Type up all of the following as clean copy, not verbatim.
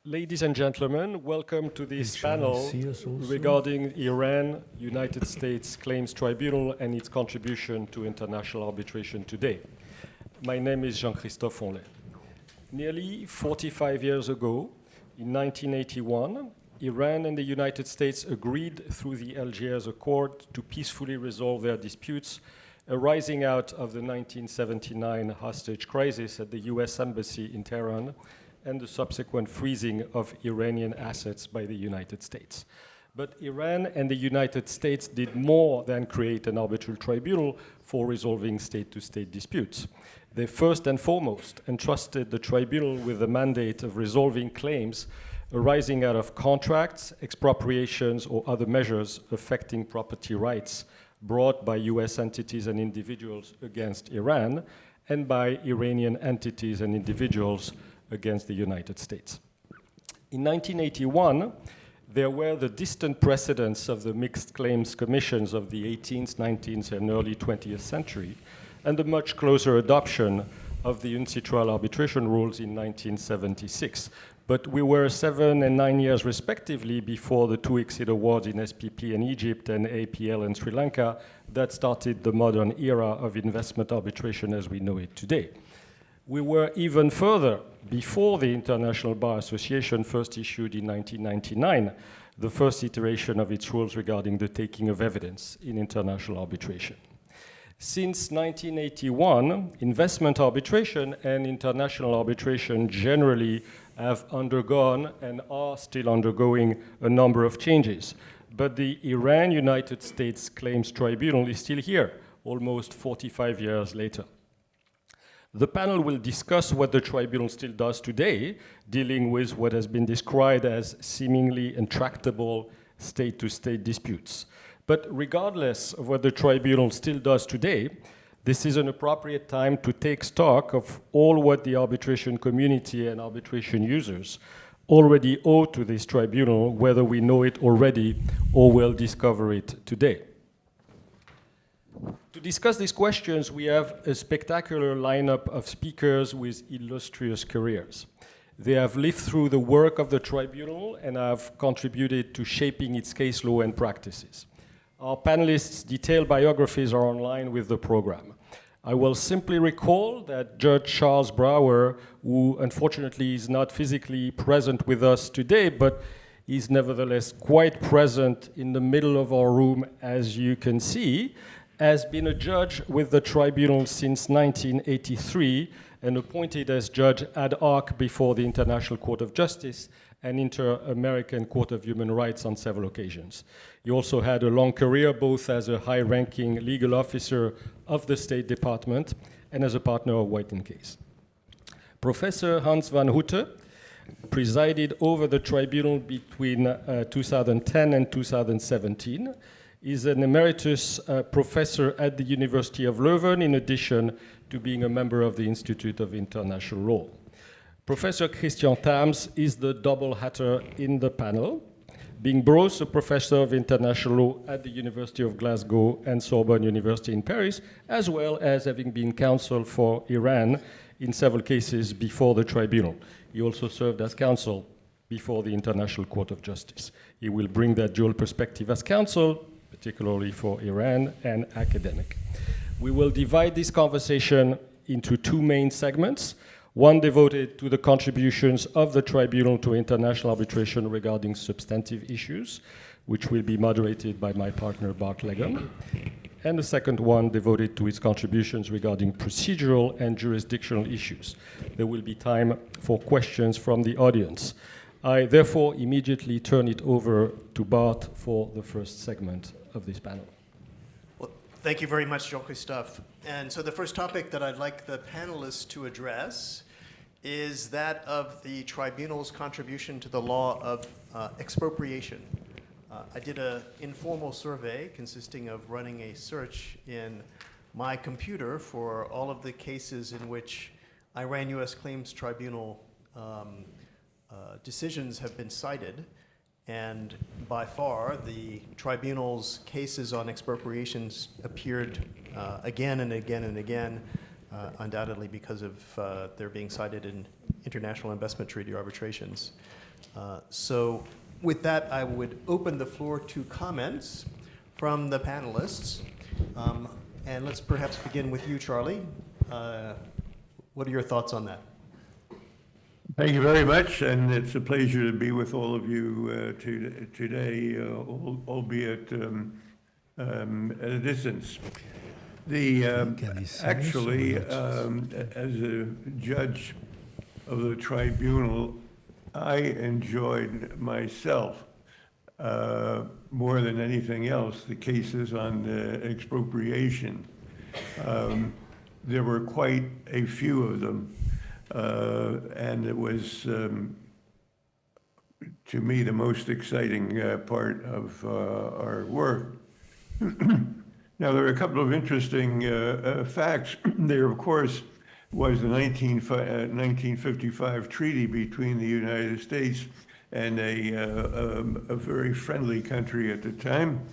Ladies and gentlemen, welcome to this panel regarding Iran-United States Claims Tribunal and its contribution to international arbitration today. My name is Jean-Christophe Honlet. Nearly 45 years ago, in 1981, Iran and the United States agreed through the Algiers Accord to peacefully resolve their disputes arising out of the 1979 hostage crisis at the US Embassy in Tehran and the subsequent freezing of Iranian assets by the United States. But Iran and the United States did more than create an arbitral tribunal for resolving state-to-state disputes. They first and foremost entrusted the tribunal with the mandate of resolving claims arising out of contracts, expropriations, or other measures affecting property rights brought by US entities and individuals against Iran and by Iranian entities and individuals against the United States. In 1981, there were the distant precedents of the mixed claims commissions of the 18th, 19th, and early 20th century, and the much closer adoption of the UNCITRAL arbitration rules in 1976. But we were 7 and 9 years respectively before the two exit awards in SPP in Egypt and APL in Sri Lanka that started the modern era of investment arbitration as we know it today. We were even further before the International Bar Association first issued in 1999 the first iteration of its rules regarding the taking of evidence in international arbitration. Since 1981, investment arbitration and international arbitration generally have undergone and are still undergoing a number of changes. But the Iran-United States Claims Tribunal is still here, almost 45 years later. The panel will discuss what the tribunal still does today, dealing with what has been described as seemingly intractable state-to-state disputes. But regardless of what the tribunal still does today, this is an appropriate time to take stock of all what the arbitration community and arbitration users already owe to this tribunal, whether we know it already or will discover it today. To discuss these questions, we have a spectacular lineup of speakers with illustrious careers. They have lived through the work of the tribunal and have contributed to shaping its case law and practices. Our panelists' detailed biographies are online with the program. I will simply recall that Judge Charles Brower, who unfortunately is not physically present with us today, but is nevertheless quite present in the middle of our room, as you can see, has been a judge with the tribunal since 1983 and appointed as judge ad hoc before the International Court of Justice and Inter-American Court of Human Rights on several occasions. He also had a long career both as a high-ranking legal officer of the State Department and as a partner of White & Case. Professor Hans van Houtte presided over the tribunal between 2010 and 2017. He's an emeritus professor at the University of Leuven, in addition to being a member of the Institute of International Law. Professor Christian Tams is the double hatter in the panel, being both a professor of international law at the University of Glasgow and Sorbonne University in Paris, as well as having been counsel for Iran in several cases before the tribunal. He also served as counsel before the International Court of Justice. He will bring that dual perspective as counsel, particularly for Iran, and academic. We will divide this conversation into two main segments, one devoted to the contributions of the tribunal to international arbitration regarding substantive issues, which will be moderated by my partner Bart Legum, and the second one devoted to its contributions regarding procedural and jurisdictional issues. There will be time for questions from the audience. I therefore immediately turn it over to Bart for the first segment of this panel. Well, thank you very much, Jean-Christophe. And so the first topic that I'd like the panelists to address is that of the tribunal's contribution to the law of expropriation. I did an informal survey consisting of running a search in my computer for all of the cases in which Iran-US Claims Tribunal decisions have been cited. And by far, the tribunal's cases on expropriations appeared again and again and again, undoubtedly because of their being cited international investment treaty arbitrations. So with that, I would open the floor to comments from the panelists. And let's perhaps begin with you, Charlie. What are your thoughts on that? Thank you very much, and it's a pleasure to be with all of you today, albeit at a distance. Actually, as a judge of the tribunal, I enjoyed myself more than anything else the cases on expropriation. There were quite a few of them, and it was, to me, the most exciting part of our work. Now, there are a couple of interesting facts. There, of course, was the 1955 treaty between the United States and a very friendly country at the time,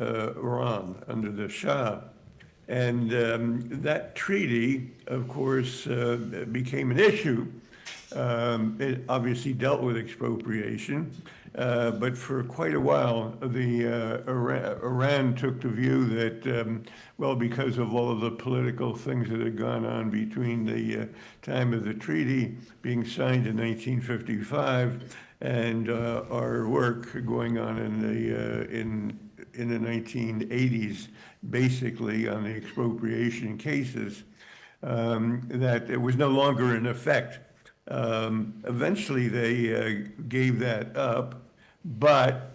Iran, under the Shah. And that treaty, of course, became an issue. It obviously dealt with expropriation, but for quite a while, Iran took the view that, well, because of all of the political things that had gone on between the time of the treaty being signed in 1955 and our work going on in the 1980s, basically on the expropriation cases, that it was no longer in effect. Eventually, they gave that up, but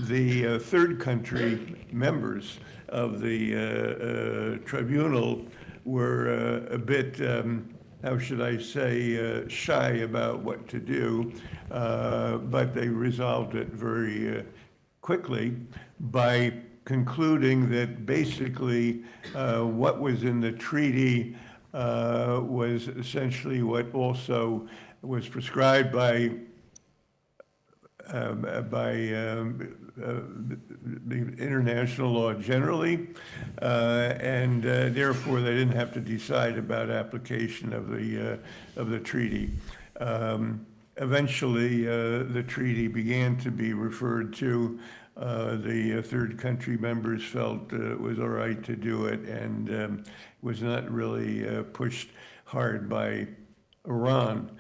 the third country members of the tribunal were a bit, how should I say, shy about what to do, but they resolved it very quickly by concluding that basically what was in the treaty was essentially what also was prescribed by the international law generally, and therefore they didn't have to decide about application of the treaty. Eventually, the treaty began to be referred to. The third country members felt it was all right to do it, and was not really pushed hard by Iran.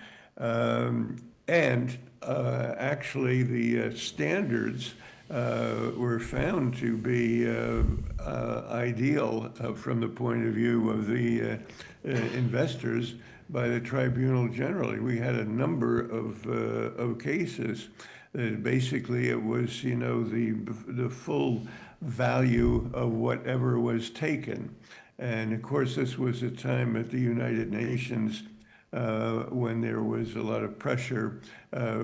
Actually, the standards were found to be ideal from the point of view of the investors by the tribunal generally. We had a number of cases. Basically, it was, you know, the full value of whatever was taken. And of course, this was a time at the United Nations when there was a lot of pressure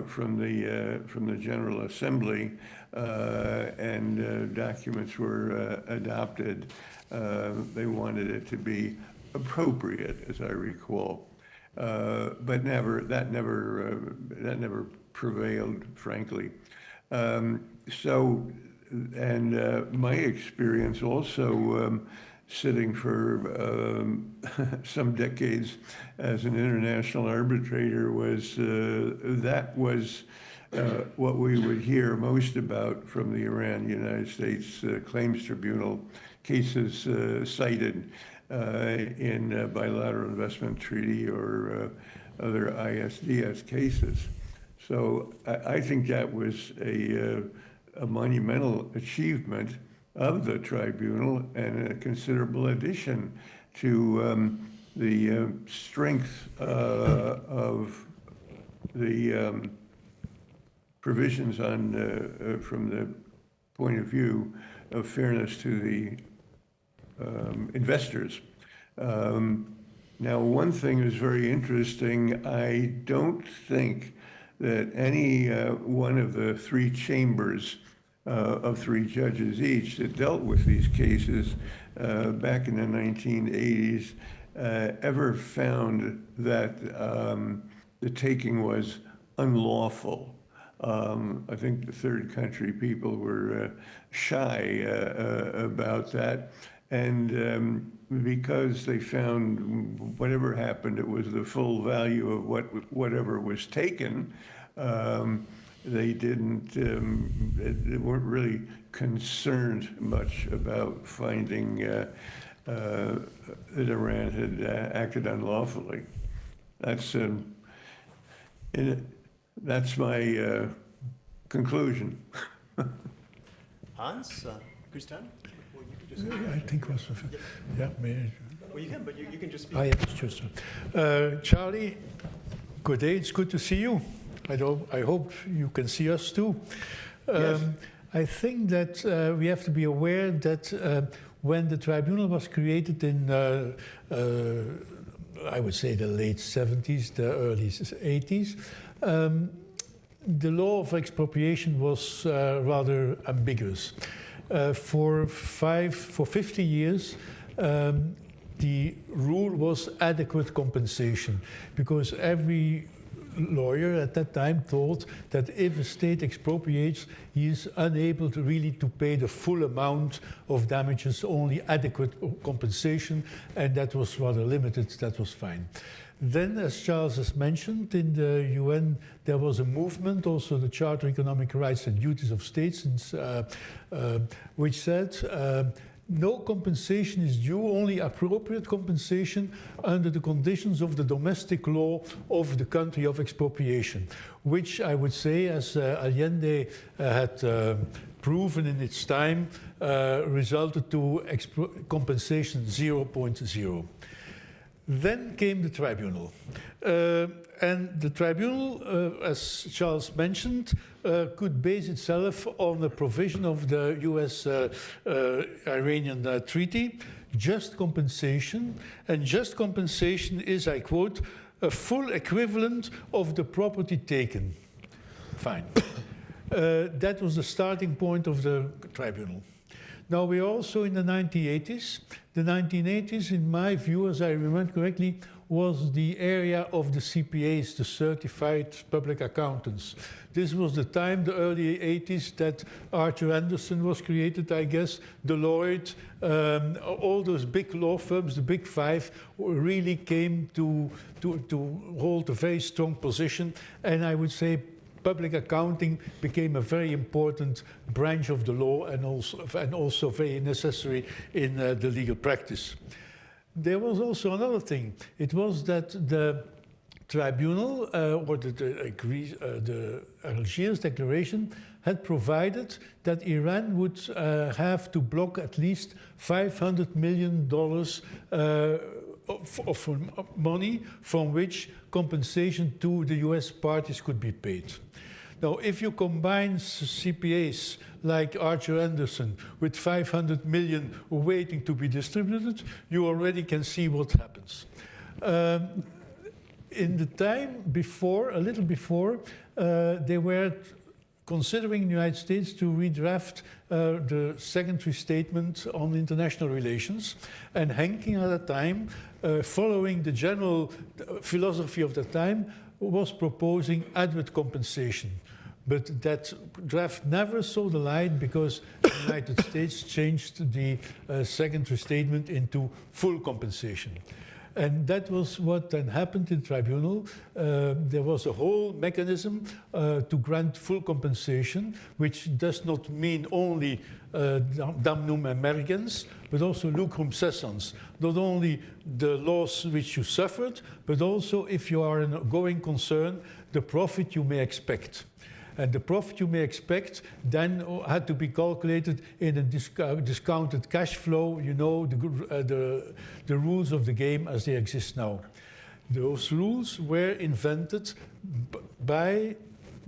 from the General Assembly, and documents were adopted. They wanted it to be appropriate, as I recall, but that never prevailed, frankly. My experience also, sitting for some decades as an international arbitrator, was what we would hear most about from the Iran-United States Claims Tribunal cases cited in bilateral investment treaty or other ISDS cases. So I think that was a monumental achievement of the tribunal and a considerable addition to the strength of the provisions on from the point of view of fairness to the investors. Now, one thing is very interesting. I don't think that any one of the three chambers of three judges each that dealt with these cases back in the 1980s ever found that the taking was unlawful. I think the third country people were shy about that. And because they found whatever happened, it was the full value of whatever was taken, they weren't really concerned much about finding that Iran had acted unlawfully. That's my conclusion. Hans, Christian? Well, you can just I think it was, yeah, maybe. well, you can, but you can just speak. I am just. Charlie, good day. It's good to see you. I hope you can see us too. Yes. I think that we have to be aware that when the tribunal was created in, I would say, the late 70s, the early 80s, the law of expropriation was rather ambiguous. For 50 years, the rule was adequate compensation, because every lawyer at that time thought that if a state expropriates, he is unable to really pay the full amount of damages, only adequate compensation, and that was rather limited. That was fine. Then, as Charles has mentioned, in the UN there was a movement, also the Charter of Economic Rights and Duties of States, which said no compensation is due, only appropriate compensation under the conditions of the domestic law of the country of expropriation, which I would say, as Allende had proven in its time, resulted to compensation 0.0. Then came the tribunal. And the tribunal, as Charles mentioned, could base itself on the provision of the US-Iranian treaty, just compensation. And just compensation is, I quote, a full equivalent of the property taken. Fine. That was the starting point of the tribunal. Now, we're also in the 1980s. The 1980s, in my view, as I remember correctly, was the area of the CPAs, the Certified Public Accountants. This was the time, the early 80s, that Arthur Andersen was created, I guess, Deloitte, all those big law firms, the big five, really came to hold a very strong position. And I would say public accounting became a very important branch of the law, and also very necessary in the legal practice. There was also another thing. It was that the tribunal, or the Algiers Declaration, had provided that Iran would have to block at least $500 million of money from which compensation to the US parties could be paid. Now, if you combine CPAs like Arthur Andersen with 500 million waiting to be distributed, you already can see what happens. In the time before, a little before, they were considering the United States to redraft the secondary statement on international relations. And Henking at the time, following the general philosophy of the time, was proposing adequate compensation. But that draft never saw the light because the United States changed the secondary statement into full compensation. And that was what then happened in tribunal. There was a whole mechanism to grant full compensation, which does not mean only damnum emergens, but also lucrum cessans. Not only the loss which you suffered, but also, if you are a going concern, the profit you may expect. And the profit you may expect then had to be calculated in a discounted cash flow, you know, the rules of the game as they exist now. Those rules were invented by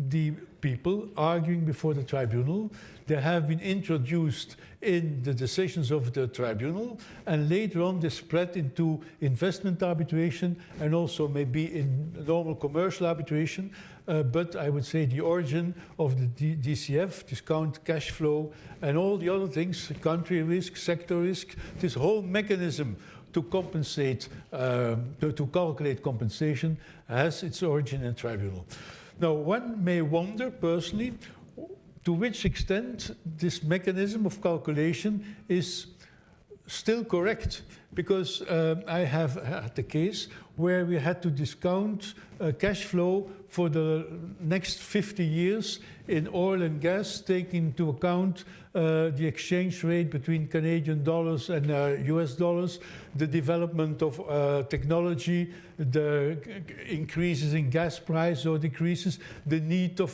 the people arguing before the tribunal. They have been introduced in the decisions of the tribunal, and later on they spread into investment arbitration and also maybe in normal commercial arbitration. But I would say the origin of the DCF, discount cash flow, and all the other things, country risk, sector risk, this whole mechanism to compensate, to calculate compensation, has its origin in tribunal. Now, one may wonder personally to which extent this mechanism of calculation is still correct, because I have had the case where we had to discount cash flow for the next 50 years in oil and gas, taking into account the exchange rate between Canadian dollars and US dollars, the development of technology, the increases in gas price or decreases, the need of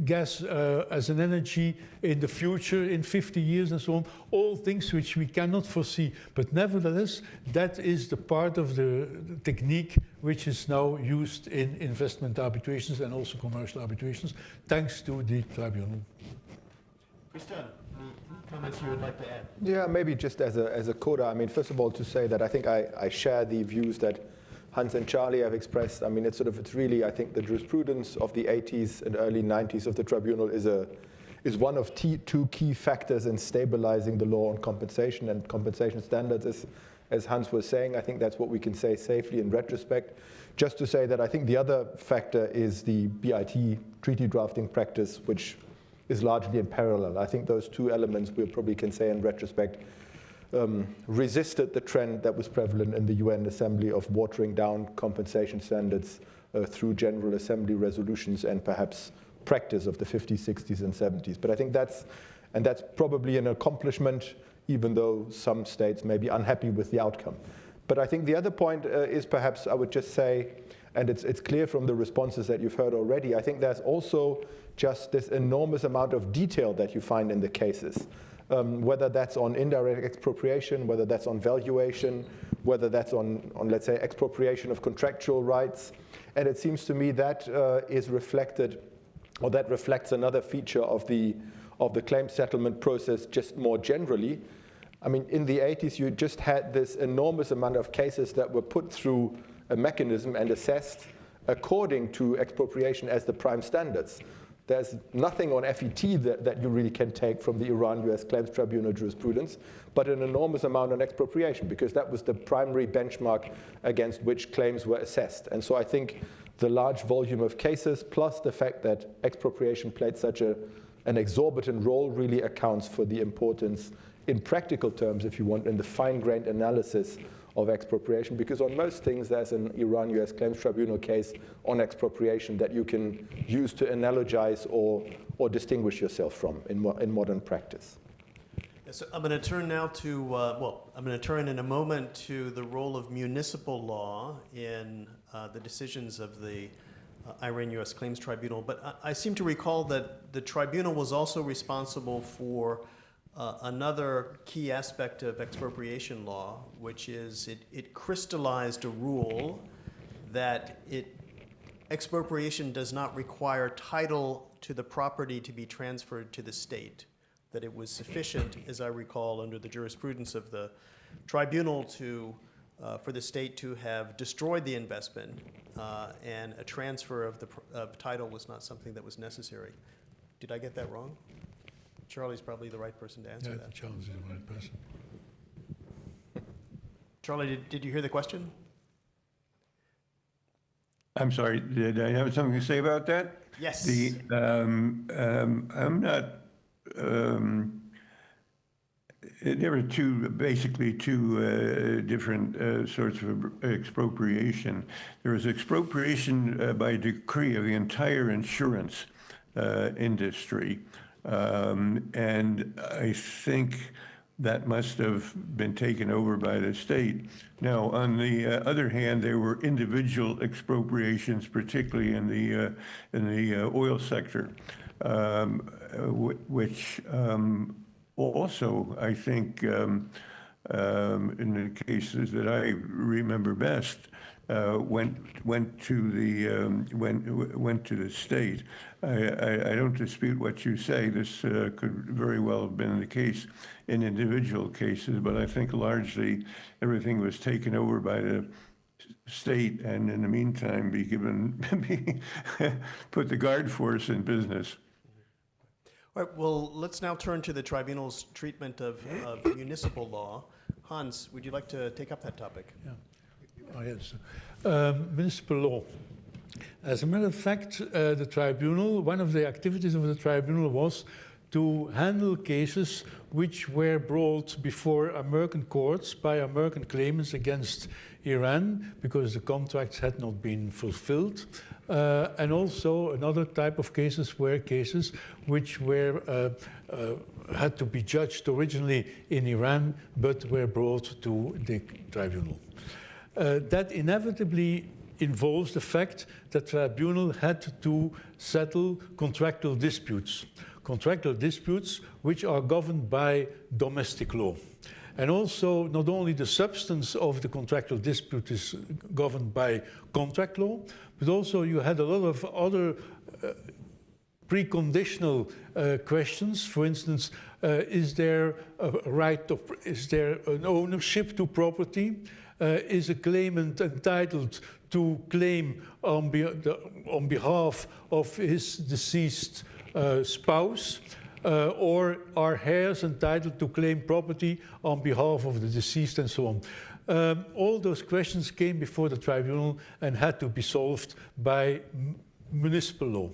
gas as an energy in the future in 50 years and so on, all things which we cannot foresee. But nevertheless, that is the part of the technique which is now used in investment arbitrations and also commercial arbitrations, thanks to the tribunal. Christian, comments you would like to add? Yeah, maybe just as a coda. I mean, first of all, to say that I think I share the views that Hans and Charlie have expressed. I mean, it's really, I think, the jurisprudence of the 80s and early 90s of the tribunal is one of two key factors in stabilizing the law on compensation and compensation standards. As Hans was saying, I think that's what we can say safely in retrospect. Just to say that I think the other factor is the BIT treaty drafting practice, which is largely in parallel. I think those two elements we probably can say in retrospect resisted the trend that was prevalent in the UN Assembly of watering down compensation standards through General Assembly resolutions and perhaps practice of the 50s, 60s, and 70s. But I think that's probably an accomplishment, even though some states may be unhappy with the outcome. But I think the other point is perhaps, I would just say, and it's clear from the responses that you've heard already, I think there's also just this enormous amount of detail that you find in the cases, whether that's on indirect expropriation, whether that's on valuation, whether that's on let's say, expropriation of contractual rights. And it seems to me that is reflected, or that reflects another feature of the claim settlement process just more generally. I mean, in the 80s, you just had this enormous amount of cases that were put through a mechanism and assessed according to expropriation as the prime standards. There's nothing on FET that you really can take from the Iran-US Claims Tribunal jurisprudence, but an enormous amount on expropriation, because that was the primary benchmark against which claims were assessed. And so I think the large volume of cases, plus the fact that expropriation played such an exorbitant role, really accounts for the importance in practical terms, if you want, in the fine-grained analysis of expropriation, because on most things there's an Iran-US Claims Tribunal case on expropriation that you can use to analogize or distinguish yourself from in modern practice. So I'm going to turn now to, I'm going to turn in a moment to the role of municipal law in the decisions of the Iran-US Claims Tribunal. But I seem to recall that the tribunal was also responsible for another key aspect of expropriation law, which is it crystallized a rule that expropriation does not require title to the property to be transferred to the state, that it was sufficient, as I recall, under the jurisprudence of the tribunal for the state to have destroyed the investment, and a transfer of title was not something that was necessary. Did I get that wrong? Charlie's probably the right person to answer that. Charlie's the right person. Charlie, did you hear the question? I'm sorry, did I have something to say about that? Yes. I'm not, there were basically two different sorts of expropriation. There was expropriation by decree of the entire insurance industry. And I think that must have been taken over by the state. Now, on the other hand, there were individual expropriations, particularly in the oil sector, which also, I think, in the cases that I remember best, went to the state. I don't dispute what you say. This could very well have been the case in individual cases, but I think largely everything was taken over by the state, and in the meantime, put the guard force in business. All right, well, let's now turn to the tribunal's treatment of municipal law. Hans, would you like to take up that topic? Yeah. Oh, yes. Municipal law. As a matter of fact, the tribunal, one of the activities of the tribunal was to handle cases which were brought before American courts by American claimants against Iran because the contracts had not been fulfilled. And also another type of cases were cases which were had to be judged originally in Iran but were brought to the tribunal. That inevitably involves the fact that the tribunal had to settle contractual disputes which are governed by domestic law. And also, not only the substance of the contractual dispute is governed by contract law, but also you had a lot of other preconditional questions. For instance, is there a right of, is there an ownership to property? Is a claimant entitled to claim on behalf of his deceased spouse? Or are heirs entitled to claim property on behalf of the deceased, and so on. All those questions came before the tribunal and had to be solved by municipal law.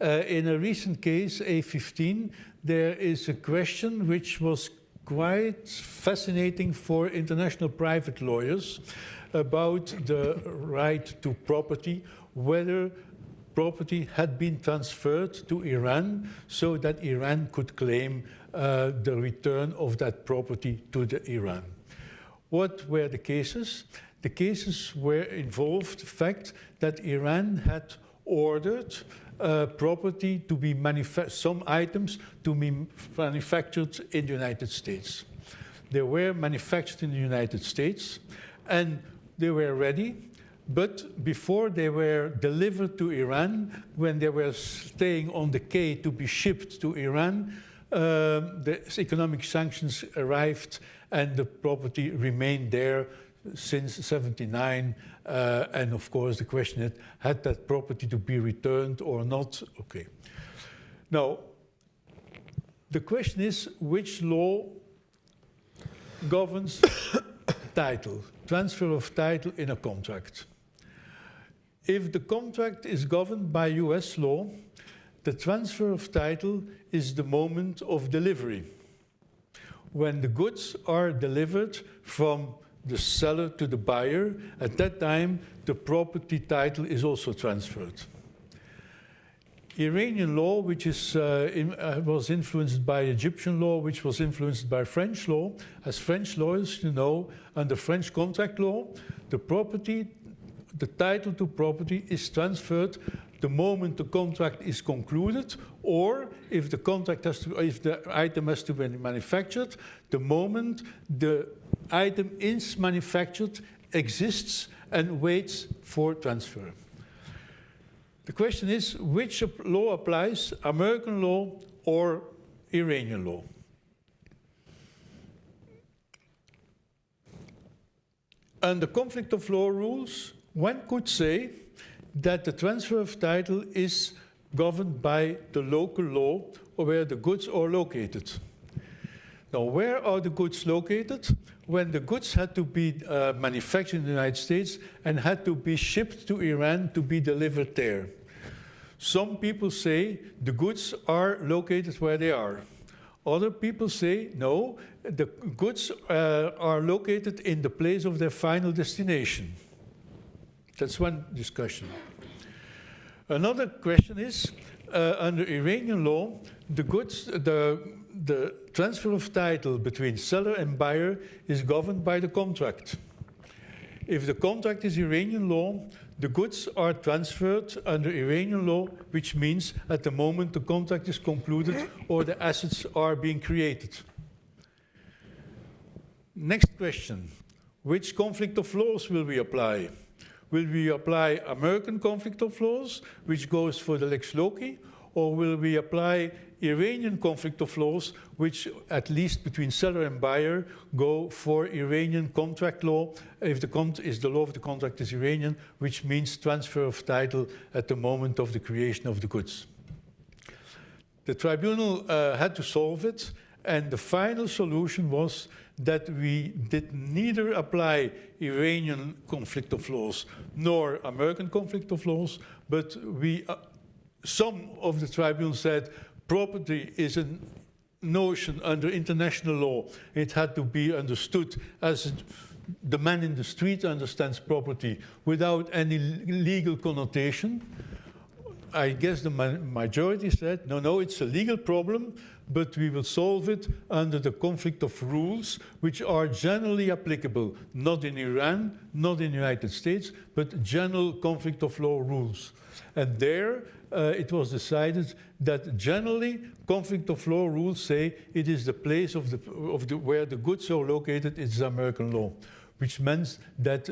In a recent case, A15, there is a question which was quite fascinating for international private lawyers about the right to property, whether property had been transferred to Iran so that Iran could claim the return of that property to Iran. What were the cases? The cases were involved the fact that Iran had ordered property to be some items to be manufactured in the United States. They were manufactured in the United States and they were ready. But before they were delivered to Iran, when they were staying on the quay to be shipped to Iran, the economic sanctions arrived and the property remained there since '79. And of course, the question is, had that property to be returned or not? Okay. Now, the question is, which law governs title, transfer of title in a contract? If the contract is governed by US law, the transfer of title is the moment of delivery, when the goods are delivered from the seller to the buyer. At that time, the property title is also transferred. Iranian law, which is, was influenced by Egyptian law, which was influenced by French law. As French lawyers, you know, under French contract law, the title to property is transferred the moment the contract is concluded, or if the contract has to, if the item has to be manufactured, the moment the item is manufactured, exists and waits for transfer. The question is, which law applies, American law or Iranian law? Under conflict of law rules, one could say that the transfer of title is governed by the local law where the goods are located. Now, where are the goods located? When the goods had to be manufactured in the United States and had to be shipped to Iran to be delivered there. Some people say the goods are located where they are. Other people say, no, the goods are located in the place of their final destination. That's one discussion. Another question is, under Iranian law, the transfer of title between seller and buyer is governed by the contract. If the contract is Iranian law, the goods are transferred under Iranian law, which means at the moment the contract is concluded or the assets are being created. Next question, which conflict of laws will we apply? Will we apply American conflict of laws, which goes for the lex loci, or will we apply Iranian conflict of laws, which at least between seller and buyer go for Iranian contract law, if the law of the contract is Iranian, which means transfer of title at the moment of the creation of the goods. The tribunal had to solve it, and the final solution was that we did neither apply Iranian conflict of laws nor American conflict of laws, but some of the tribunal said property is a notion under international law. It had to be understood as the man in the street understands property without any legal connotation. I guess the majority said, no, it's a legal problem, but we will solve it under the conflict of rules, which are generally applicable, not in Iran, not in the United States, but general conflict of law rules. And there it was decided that generally conflict of law rules say it is the place of where the goods are located, it's American law, which means that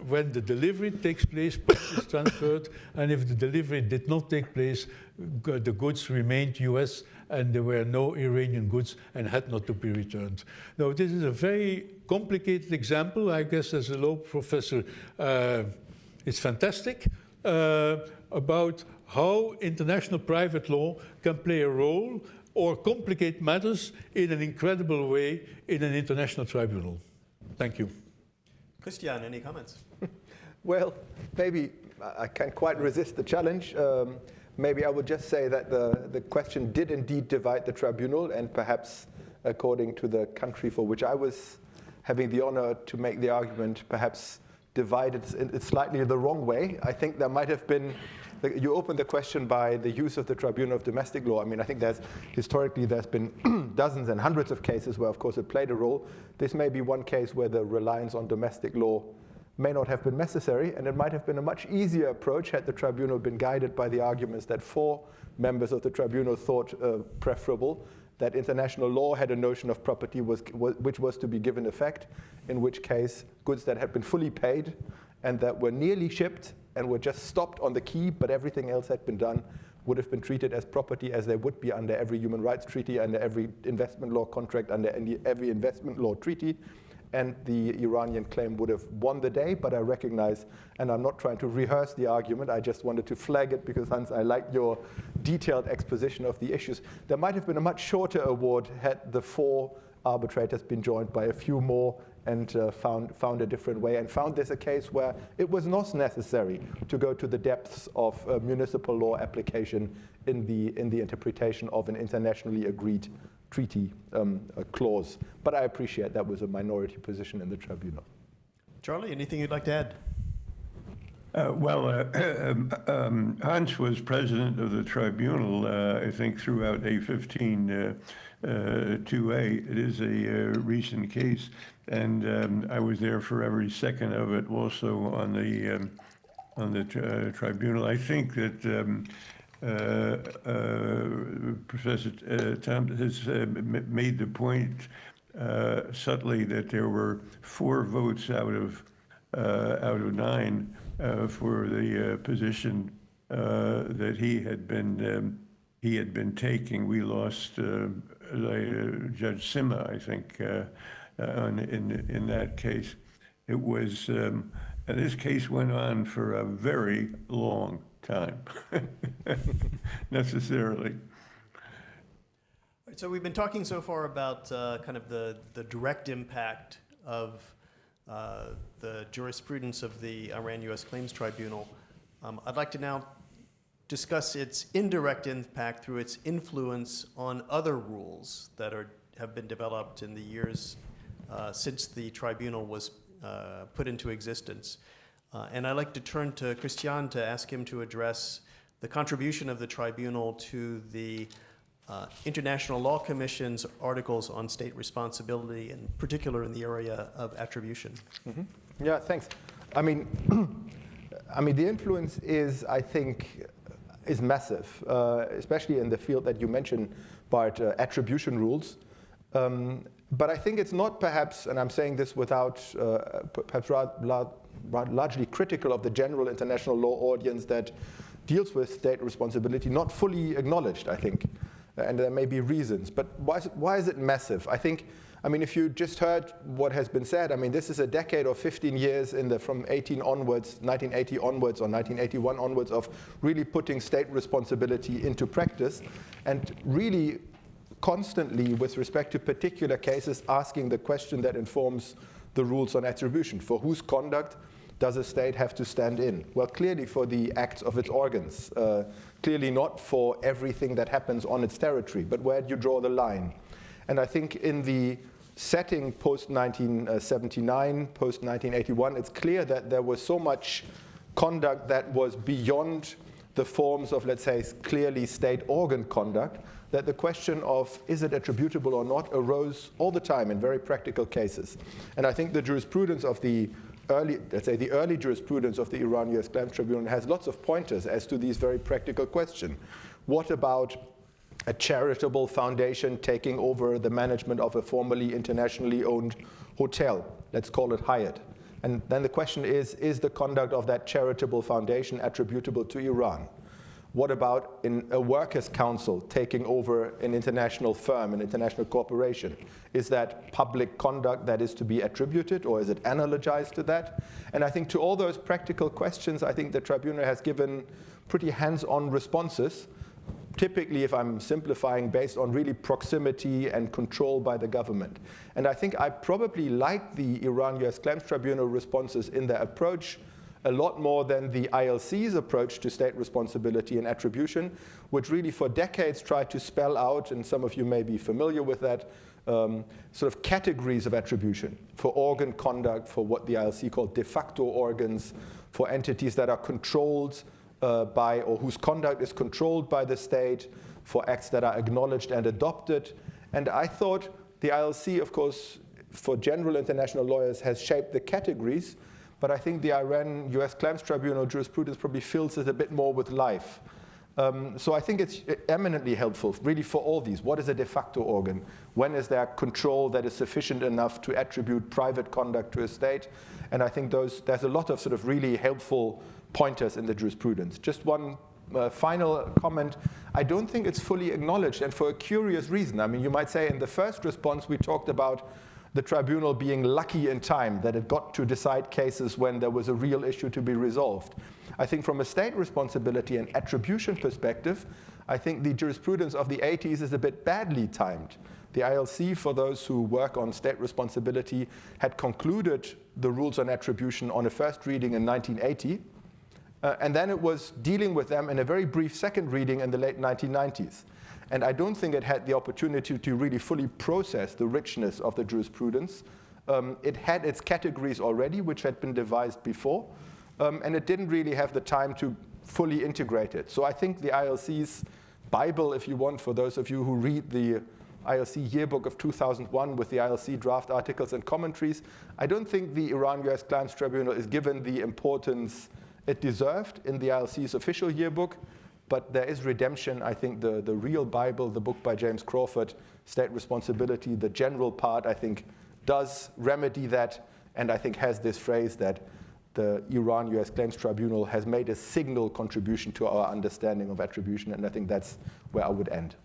when the delivery takes place, price is transferred, and if the delivery did not take place, the goods remained US, and there were no Iranian goods and had not to be returned. Now, this is a very complicated example. I guess as a law professor, it's fantastic about how international private law can play a role or complicate matters in an incredible way in an international tribunal. Thank you. Christian, any comments? Well, maybe I can't quite resist the challenge. Maybe I would just say that the question did indeed divide the tribunal, and perhaps according to the country for which I was having the honor to make the argument, perhaps divided it slightly the wrong way. I think there might have been, you opened the question by the use of the Tribunal of Domestic Law. I mean, I think historically there's been dozens and hundreds of cases where, of course, it played a role. This may be one case where the reliance on domestic law may not have been necessary, and it might have been a much easier approach had the tribunal been guided by the arguments that 4 members of the tribunal thought preferable, that international law had a notion of property which was to be given effect, in which case goods that had been fully paid and that were nearly shipped and were just stopped on the quay, but everything else had been done, would have been treated as property as they would be under every human rights treaty, under every investment law contract, under every investment law treaty. And the Iranian claim would have won the day, but I recognize, and I'm not trying to rehearse the argument, I just wanted to flag it because, Hans, I like your detailed exposition of the issues. There might have been a much shorter award had the 4 arbitrators been joined by a few more and found a different way, and found this a case where it was not necessary to go to the depths of municipal law application in the interpretation of an internationally agreed treaty clause. But I appreciate that was a minority position in the tribunal. Charlie, anything you'd like to add? Hans was president of the tribunal, I think, throughout A15 2A. It is a recent case, and I was there for every second of it. Also on the tribunal, I think that Professor Tams has made the point subtly that there were 4 votes out of 9 for the position that he had been taking. We lost Judge Sima, I think, in that case. It was, and this case went on for a very long time, necessarily. So we've been talking so far about kind of the direct impact of the jurisprudence of the Iran-U.S. Claims Tribunal. I'd like to now discuss its indirect impact through its influence on other rules that have been developed in the years since the tribunal was put into existence. And I'd like to turn to Christian to ask him to address the contribution of the tribunal to the International Law Commission's articles on state responsibility, in particular in the area of attribution. Mm-hmm. Yeah, thanks. I mean, the influence is, I think, is massive, especially in the field that you mentioned, Bart, attribution rules. But I think it's not perhaps, and I'm saying this without perhaps largely critical of the general international law audience that deals with state responsibility, not fully acknowledged, I think. And there may be reasons. But why is it massive? I think, if you just heard what has been said, this is a decade or 15 years from 1980 onwards, or 1981 onwards, of really putting state responsibility into practice, and really constantly, with respect to particular cases, asking the question that informs the rules on attribution. For whose conduct does a state have to stand in? Well, clearly for the acts of its organs, clearly not for everything that happens on its territory, but where do you draw the line? And I think in the setting post-1979, post-1981, it's clear that there was so much conduct that was beyond the forms of, let's say, clearly state organ conduct, that the question of is it attributable or not arose all the time in very practical cases. And I think the jurisprudence of the early, let's say the early jurisprudence of the Iran-US Claims Tribunal has lots of pointers as to these very practical questions. What about a charitable foundation taking over the management of a formerly internationally owned hotel? Let's call it Hyatt. And then the question is the conduct of that charitable foundation attributable to Iran? What about in a workers' council taking over an international firm, an international corporation? Is that public conduct that is to be attributed, or is it analogized to that? And I think to all those practical questions, I think the tribunal has given pretty hands-on responses, typically, if I'm simplifying, based on really proximity and control by the government. And I think I probably like the Iran-US Claims Tribunal responses in their approach a lot more than the ILC's approach to state responsibility and attribution, which really for decades tried to spell out, and some of you may be familiar with that, sort of categories of attribution for organ conduct, for what the ILC called de facto organs, for entities that are controlled by, or whose conduct is controlled by the state, for acts that are acknowledged and adopted. And I thought the ILC, of course, for general international lawyers, has shaped the categories, but I think the Iran-US Claims Tribunal jurisprudence probably fills it a bit more with life. So I think it's eminently helpful, really, for all these. What is a de facto organ? When is there control that is sufficient enough to attribute private conduct to a state? And I think there's a lot of sort of really helpful pointers in the jurisprudence. Just one final comment. I don't think it's fully acknowledged, and for a curious reason. I mean, you might say in the first response we talked about the tribunal being lucky in time, that it got to decide cases when there was a real issue to be resolved. I think from a state responsibility and attribution perspective, I think the jurisprudence of the 80s is a bit badly timed. The ILC, for those who work on state responsibility, had concluded the rules on attribution on a first reading in 1980, and then it was dealing with them in a very brief second reading in the late 1990s. And I don't think it had the opportunity to really fully process the richness of the jurisprudence. It had its categories already, which had been devised before, and it didn't really have the time to fully integrate it. So I think the ILC's Bible, if you want, for those of you who read the ILC yearbook of 2001 with the ILC draft articles and commentaries, I don't think the Iran-US Claims Tribunal is given the importance it deserved in the ILC's official yearbook. But there is redemption. I think the real Bible, the book by James Crawford, State Responsibility, the general part, I think, does remedy that, and I think has this phrase that the Iran-US Claims Tribunal has made a signal contribution to our understanding of attribution, and I think that's where I would end.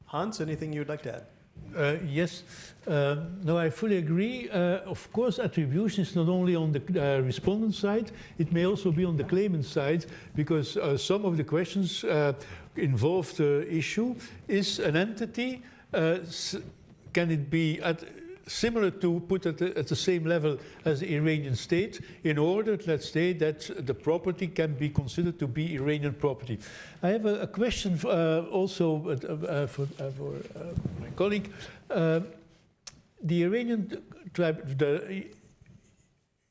Hans, anything you'd like to add? Yes, no, I fully agree. Of course, attribution is not only on the respondent side, it may also be on the claimant side, because some of the questions involve the issue. Is an entity, can it be similar to put at the same level as the Iranian state, in order, let's say, that the property can be considered to be Iranian property? I have a question also for my colleague. The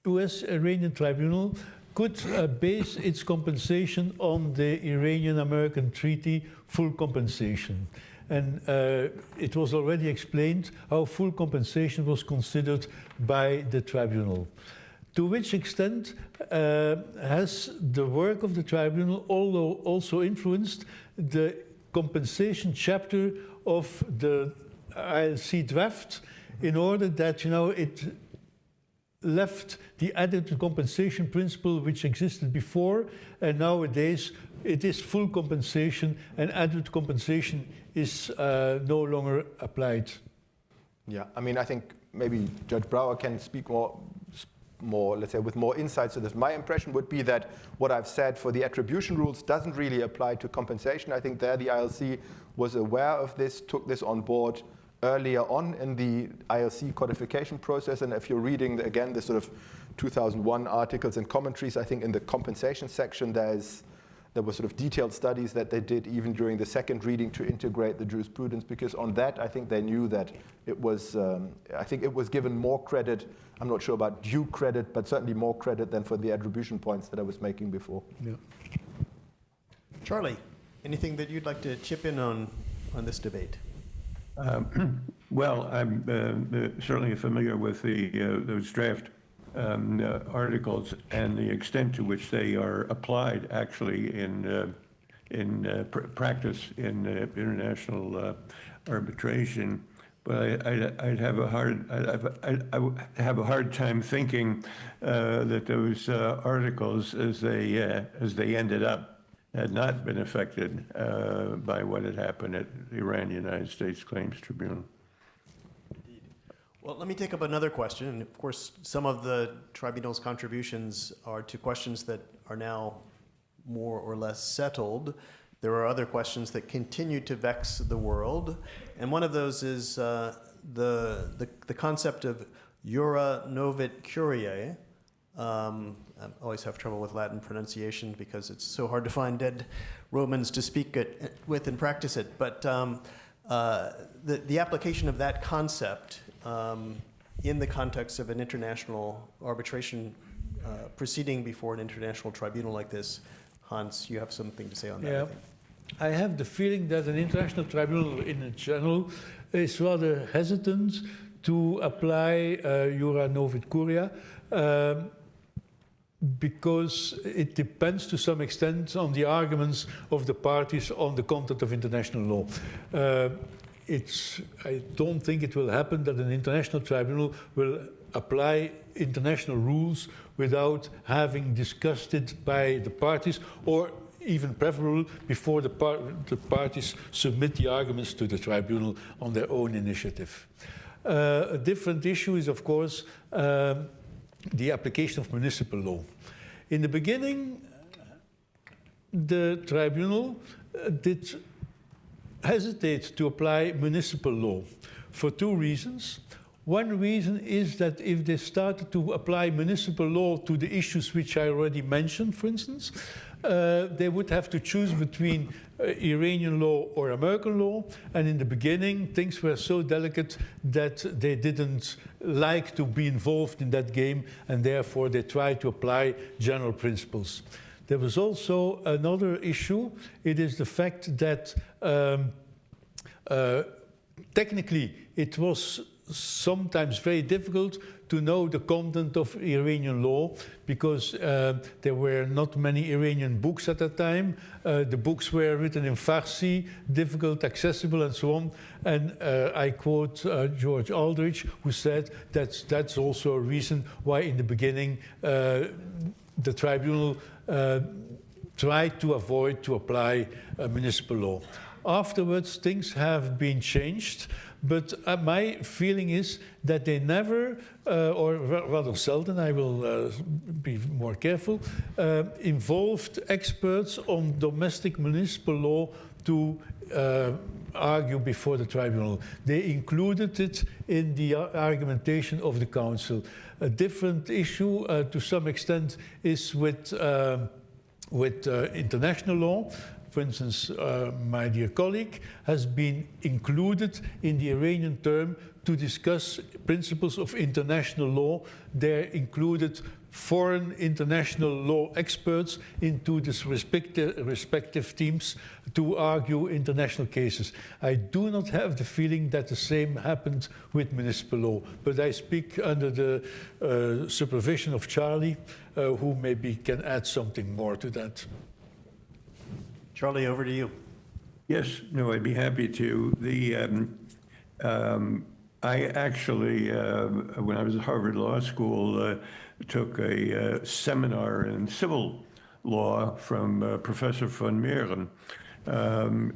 US Iranian Tribunal could base its compensation on the Iranian-American Treaty full compensation. And it was already explained how full compensation was considered by the tribunal. To which extent has the work of the tribunal also influenced the compensation chapter of the ILC draft, in order that, you know, it left the added compensation principle which existed before, and nowadays it is full compensation, and added compensation is no longer applied. Yeah, I mean, I think maybe Judge Brouwer can speak more, let's say, with more insights to this. My impression would be that what I've said for the attribution rules doesn't really apply to compensation. I think there the ILC was aware of this, took this on board earlier on in the ILC codification process. And if you're reading, again, the sort of 2001 articles and commentaries. I think in the compensation section there were sort of detailed studies that they did even during the second reading to integrate the jurisprudence, because on that I think they knew that it was, I think it was given more credit. I'm not sure about due credit, but certainly more credit than for the attribution points that I was making before. Yeah. Charlie, anything that you'd like to chip in on this debate? Well, I'm certainly familiar with those draft articles and the extent to which they are applied actually in practice in international arbitration. But I'd have a hard time thinking that those articles, as they ended up, had not been affected by what had happened at the Iran-United States Claims Tribunal. Indeed. Well, let me take up another question. And of course, some of the tribunal's contributions are to questions that are now more or less settled. There are other questions that continue to vex the world. And one of those is the concept of jura novit curiae. I always have trouble with Latin pronunciation because it's so hard to find dead Romans to speak it with and practice it. But the application of that concept in the context of an international arbitration proceeding before an international tribunal like this, Hans, you have something to say on that, Yeah. I think. I have the feeling that an international tribunal in general is rather hesitant to apply jura novit curia, because it depends to some extent on the arguments of the parties on the content of international law. I don't think it will happen that an international tribunal will apply international rules without having discussed it by the parties, or even preferable before the parties submit the arguments to the tribunal on their own initiative. A different issue is, of course, the application of municipal law. In the beginning, the tribunal did hesitate to apply municipal law for two reasons. One reason is that if they started to apply municipal law to the issues which I already mentioned, for instance, they would have to choose between Iranian law or American law, and in the beginning things were so delicate that they didn't like to be involved in that game, and therefore they tried to apply general principles. There was also another issue. It is the fact that technically it was sometimes very difficult to know the content of Iranian law, because there were not many Iranian books at that time. The books were written in Farsi, difficult, accessible, and so on. And I quote George Aldrich, who said that that's also a reason why in the beginning the tribunal tried to avoid to apply municipal law. Afterwards, things have been changed. But my feeling is that they never, or rather seldom, I will be more careful, involved experts on domestic municipal law to argue before the tribunal. They included it in the argumentation of the council. A different issue, to some extent, is with international law. For instance, my dear colleague has been included in the Iranian term to discuss principles of international law. There included foreign international law experts into this respective teams to argue international cases. I do not have the feeling that the same happened with municipal law, but I speak under the supervision of Charlie, who maybe can add something more to that. Charlie, over to you. Yes, no, I'd be happy to. I actually, when I was at Harvard Law School, took a seminar in civil law from Professor von Meeren. And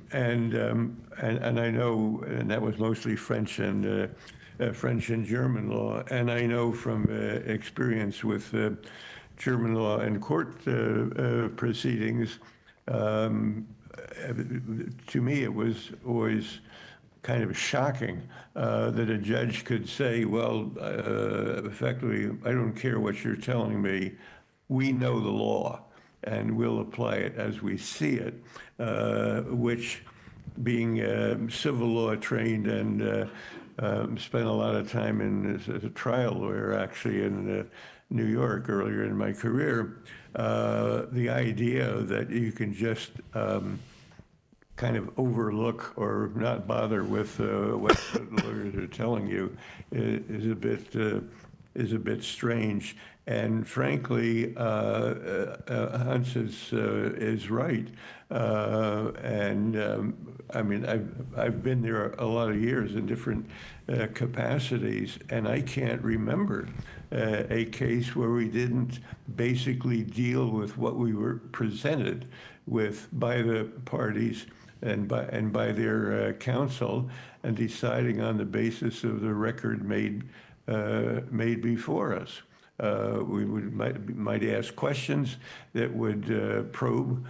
I know, and that was mostly French and German law. And I know from experience with German law and court proceedings, to me, it was always kind of shocking that a judge could say, well, effectively, I don't care what you're telling me. We know the law, and we'll apply it as we see it, which, being civil law trained and spent a lot of time as a trial lawyer, actually, in New York earlier in my career, the idea that you can just kind of overlook or not bother with what the lawyers are telling you is a bit strange. And frankly, Hans is right. I mean, I've been there a lot of years in different capacities, and I can't remember a case where we didn't basically deal with what we were presented with by the parties and by their counsel, and deciding on the basis of the record made before us. We might ask questions that would probe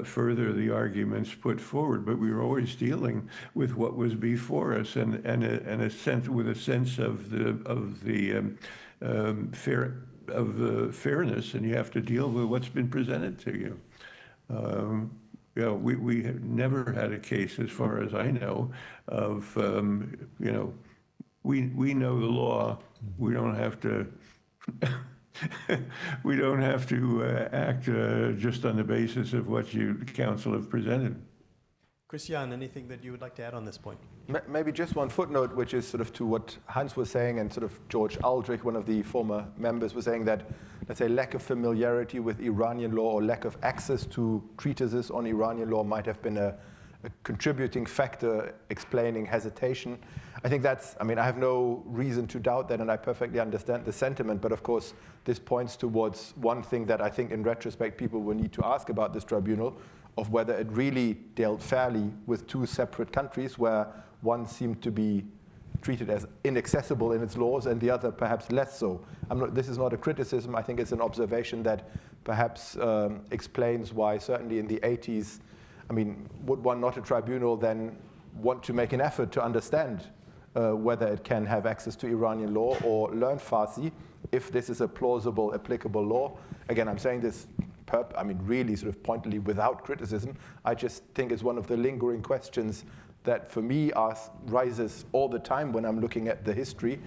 further the arguments put forward, but we were always dealing with what was before us, and a sense of the fairness, and you have to deal with what's been presented to you. You know, we have never had a case, as far as I know, of you know, we know the law. We don't have to. We don't have to act just on the basis of what you, counsel, have presented. Christian, anything that you would like to add on this point? Maybe just one footnote, which is sort of to what Hans was saying, and sort of George Aldrich, one of the former members, was saying that, let's say, lack of familiarity with Iranian law or lack of access to treatises on Iranian law might have been a contributing factor explaining hesitation. I think that's, I mean, I have no reason to doubt that, and I perfectly understand the sentiment, but of course, this points towards one thing that I think in retrospect people will need to ask about this tribunal, of whether it really dealt fairly with two separate countries where one seemed to be treated as inaccessible in its laws and the other perhaps less so. This is not a criticism, I think it's an observation that perhaps explains why certainly in the 80s, I mean, would one not a tribunal then want to make an effort to understand whether it can have access to Iranian law or learn Farsi if this is a plausible, applicable law? Again, I'm saying this, really sort of pointedly without criticism. I just think it's one of the lingering questions that for me rises all the time when I'm looking at the history.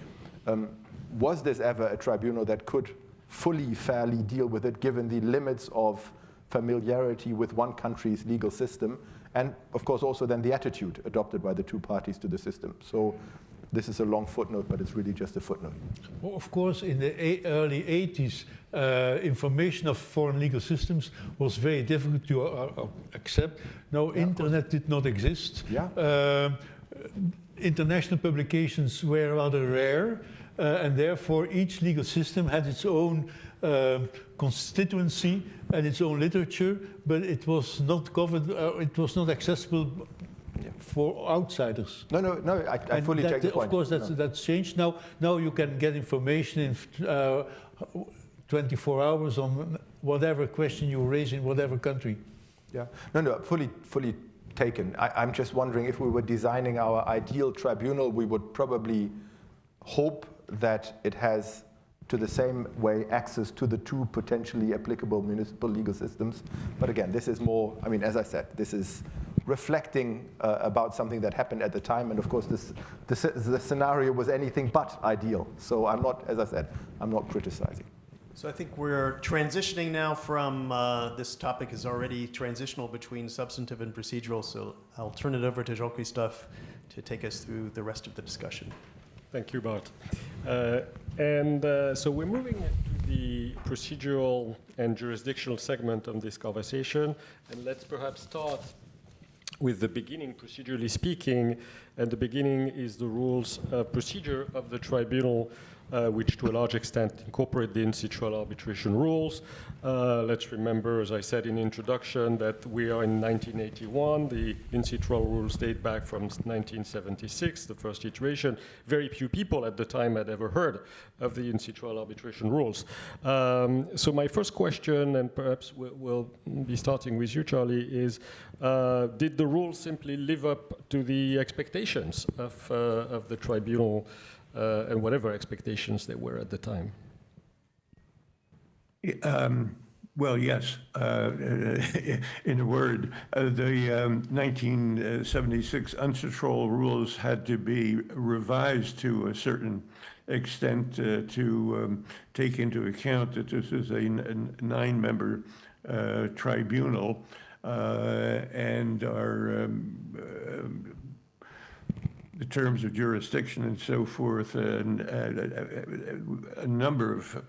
Was this ever a tribunal that could fully, fairly deal with it, given the limits of familiarity with one country's legal system, and of course also then the attitude adopted by the two parties to the system? So this is a long footnote, but it's really just a footnote. Well, of course, in the early 80s, information of foreign legal systems was very difficult to accept. No, internet did not exist. Yeah. International publications were rather rare, and therefore each legal system had its own constituency and its own literature, but it was not covered, it was not accessible for outsiders. No, I fully take the point. Of course, that's changed now. Now you can get information in 24 hours on whatever question you raise in whatever country. Yeah, no, fully taken. I'm just wondering, if we were designing our ideal tribunal, we would probably hope that it has, to the same way, access to the two potentially applicable municipal legal systems. But again, this is more, I mean, as I said, this is reflecting about something that happened at the time, and of course the scenario was anything but ideal. So I'm not, as I said, I'm not criticizing. So I think we're transitioning now from, this topic is already transitional between substantive and procedural, so I'll turn it over to Jean-Christophe to take us through the rest of the discussion. Thank you, Bart. So we're moving into the procedural and jurisdictional segment of this conversation, and let's perhaps start with the beginning, procedurally speaking, and the beginning is the rules of procedure of the tribunal, which to a large extent incorporate the in-situ arbitration rules. Let's remember, as I said in the introduction, that we are in 1981. The in-situ rules date back from 1976, the first iteration. Very few people at the time had ever heard of the in-situ arbitration rules. So my first question, and perhaps we'll be starting with you, Charlie, is did the rules simply live up to the expectations of the tribunal and whatever expectations there were at the time. Well, yes. In a word, the 1976 UNCITRAL rules had to be revised to a certain extent to take into account that this is a 9-member tribunal and our the terms of jurisdiction and so forth, and a number of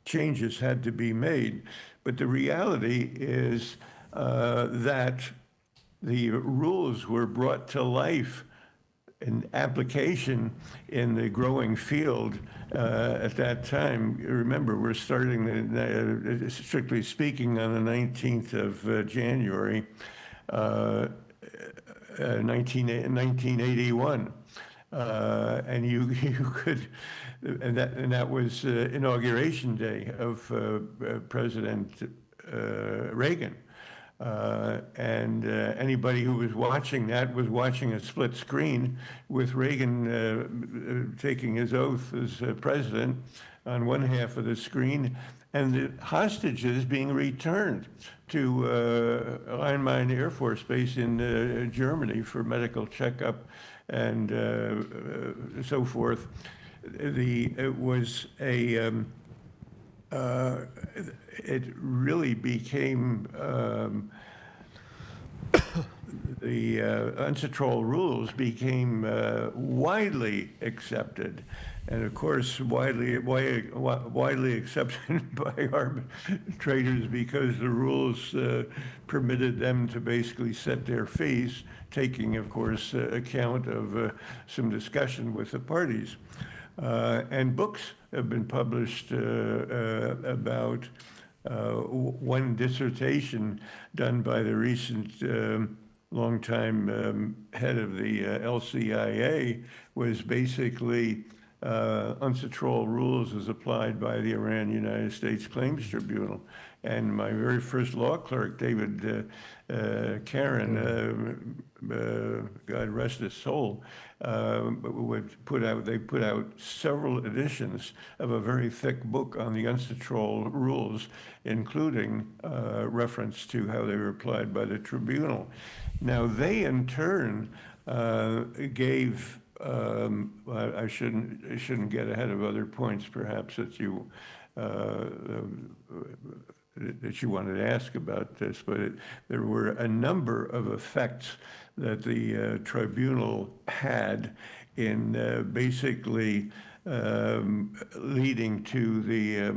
changes had to be made. But the reality is that the rules were brought to life in application in the growing field at that time. Remember, we're starting, strictly speaking, on the 19th of January, 1981. And you could, and that was inauguration day of President Reagan. And anybody who was watching that was watching a split screen with Reagan taking his oath as president on one half of the screen, and the hostages being returned to Rhein-Main Air Force Base in Germany for medical checkup and so forth. It was a it really became the UNCITRAL rules became widely accepted, and of course widely accepted by arbitrators because the rules permitted them to basically set their fees, taking, of course, account of some discussion with the parties. And books have been published about one dissertation done by the recent longtime head of the LCIA was basically UNCITRAL rules as applied by the Iran-United States Claims Tribunal. And my very first law clerk, David Karen, God rest his soul, they put out several editions of a very thick book on the UNCITRAL rules, including reference to how they were applied by the tribunal. Now, they in turn gave, I shouldn't get ahead of other points perhaps that you wanted to ask about this, but there were a number of effects that the tribunal had in basically leading to the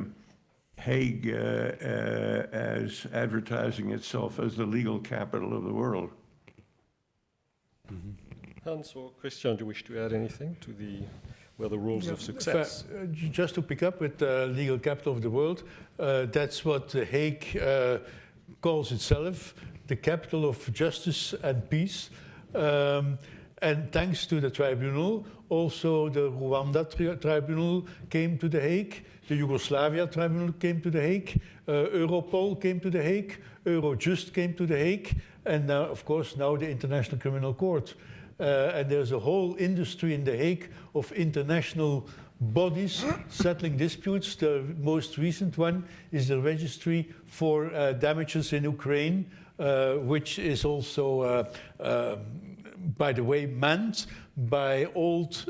Hague as advertising itself as the legal capital of the world. Hans or Christian, do you wish to add anything to the rules of success? Just to pick up with the legal capital of the world, that's what The Hague calls itself, the capital of justice and peace. And thanks to the tribunal, also the Rwanda tribunal came to The Hague, the Yugoslavia tribunal came to The Hague, Europol came to The Hague, Eurojust came to The Hague, and now, of course, now the International Criminal Court. And there's a whole industry in The Hague of international bodies settling disputes. The most recent one is the Registry for Damages in Ukraine, which is also, by the way, manned by old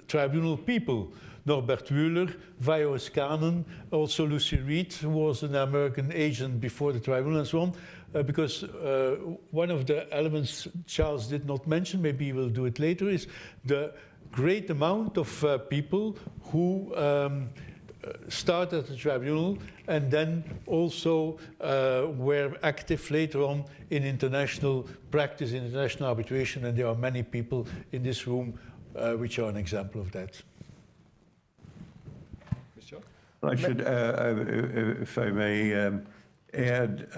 tribunal people. Norbert Wühler, Vaios Kanen, also Lucy Reed, who was an American agent before the tribunal and so on. Because one of the elements Charles did not mention, maybe he will do it later, is the great amount of people who started at the tribunal and then also were active later on in international practice, in international arbitration, and there are many people in this room which are an example of that. I should, if I may add,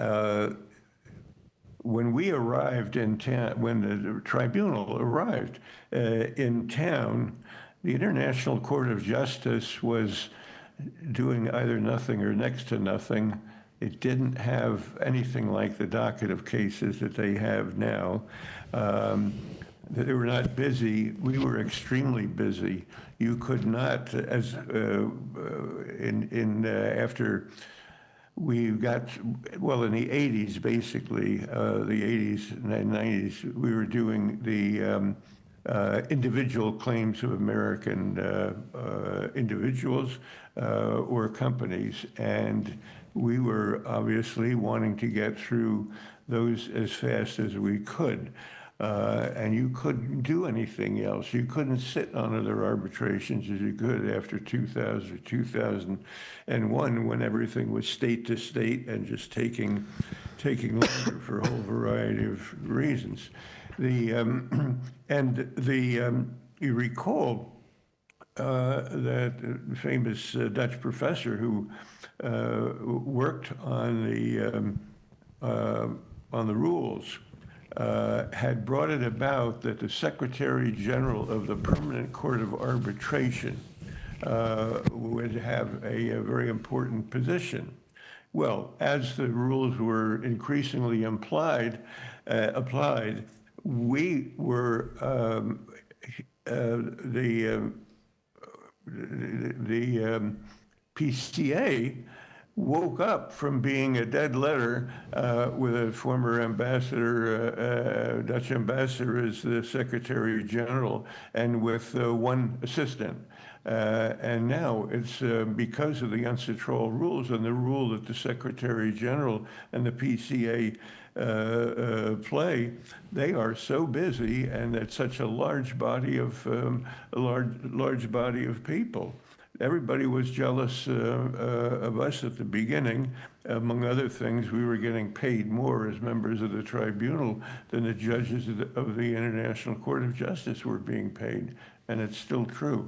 when we arrived in town, when the tribunal arrived in town, the International Court of Justice was doing either nothing or next to nothing. It didn't have anything like the docket of cases that they have now. They were not busy. We were extremely busy. You could not, as after we got, well, in the 80s, basically, the 80s and 90s, we were doing the individual claims of American individuals or companies. And we were obviously wanting to get through those as fast as we could. And you couldn't do anything else. You couldn't sit on other arbitrations as you could after 2000 or 2001, when everything was state to state and just taking longer for a whole variety of reasons. You recall that famous Dutch professor who worked on the rules. Had brought it about that the Secretary General of the Permanent Court of Arbitration would have a very important position. Well, as the rules were increasingly applied, we were the PCA woke up from being a dead letter with a former ambassador, Dutch ambassador as the Secretary General, and with one assistant. And now it's because of the UNCITRAL rules and the rule that the Secretary General and the PCA play, they are so busy, and it's such a large body of people. Everybody was jealous of us at the beginning. Among other things, we were getting paid more as members of the tribunal than the judges of the International Court of Justice were being paid, and it's still true.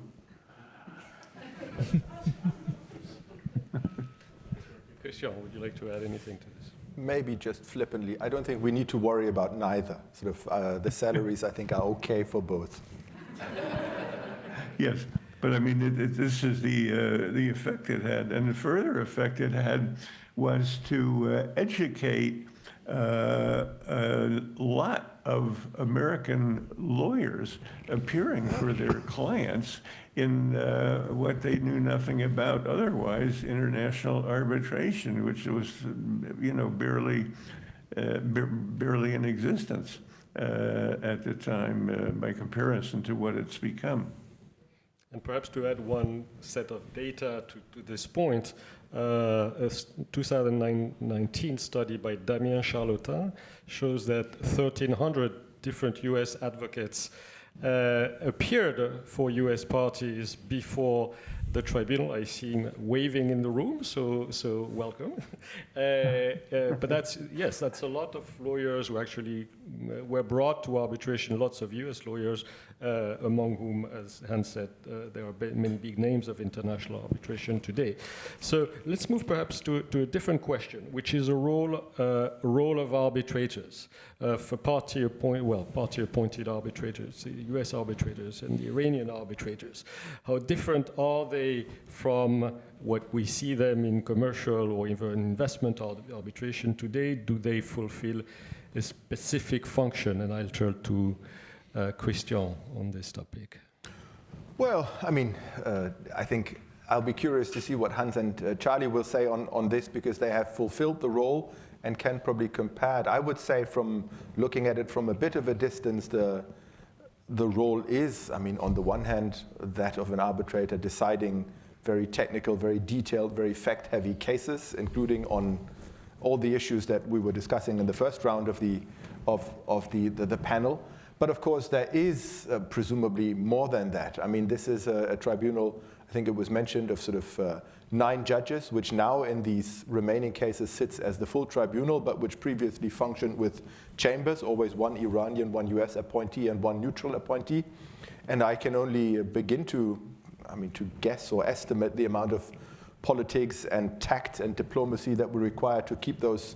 Christian, would you like to add anything to this? Maybe just flippantly, I don't think we need to worry about neither. Sort of the salaries, I think, are okay for both. Yes. But I mean, this is the effect it had. And the further effect it had was to educate a lot of American lawyers appearing for their clients in what they knew nothing about otherwise, international arbitration, which was, barely in existence at the time by comparison to what it's become. And perhaps to add one set of data to this point, a 2019 study by Damien Charlotin shows that 1,300 different US advocates appeared for US parties before the tribunal. I see him waving in the room, so welcome. But that's a lot of lawyers who actually were brought to arbitration, lots of US lawyers, among whom, as Hans said, there are many big names of international arbitration today. So let's move perhaps to a different question, which is a role of arbitrators for party-appointed arbitrators, the US arbitrators and the Iranian arbitrators. How different are they from what we see them in commercial or even investment arbitration today? Do they fulfill a specific function? And I'll turn to Christian on this topic. Well, I mean, I think I'll be curious to see what Hans and Charlie will say on this, because they have fulfilled the role and can probably compare it. I would say, from looking at it from a bit of a distance, the role is, I mean, on the one hand, that of an arbitrator deciding very technical, very detailed, very fact-heavy cases, including on all the issues that we were discussing in the first round of the panel. But of course, there is presumably more than that. I mean, this is a tribunal, I think it was mentioned, of sort of 9 judges, which now in these remaining cases sits as the full tribunal, but which previously functioned with chambers, always one Iranian, one US appointee, and one neutral appointee. And I can only begin to guess or estimate the amount of politics and tact and diplomacy that we require to keep those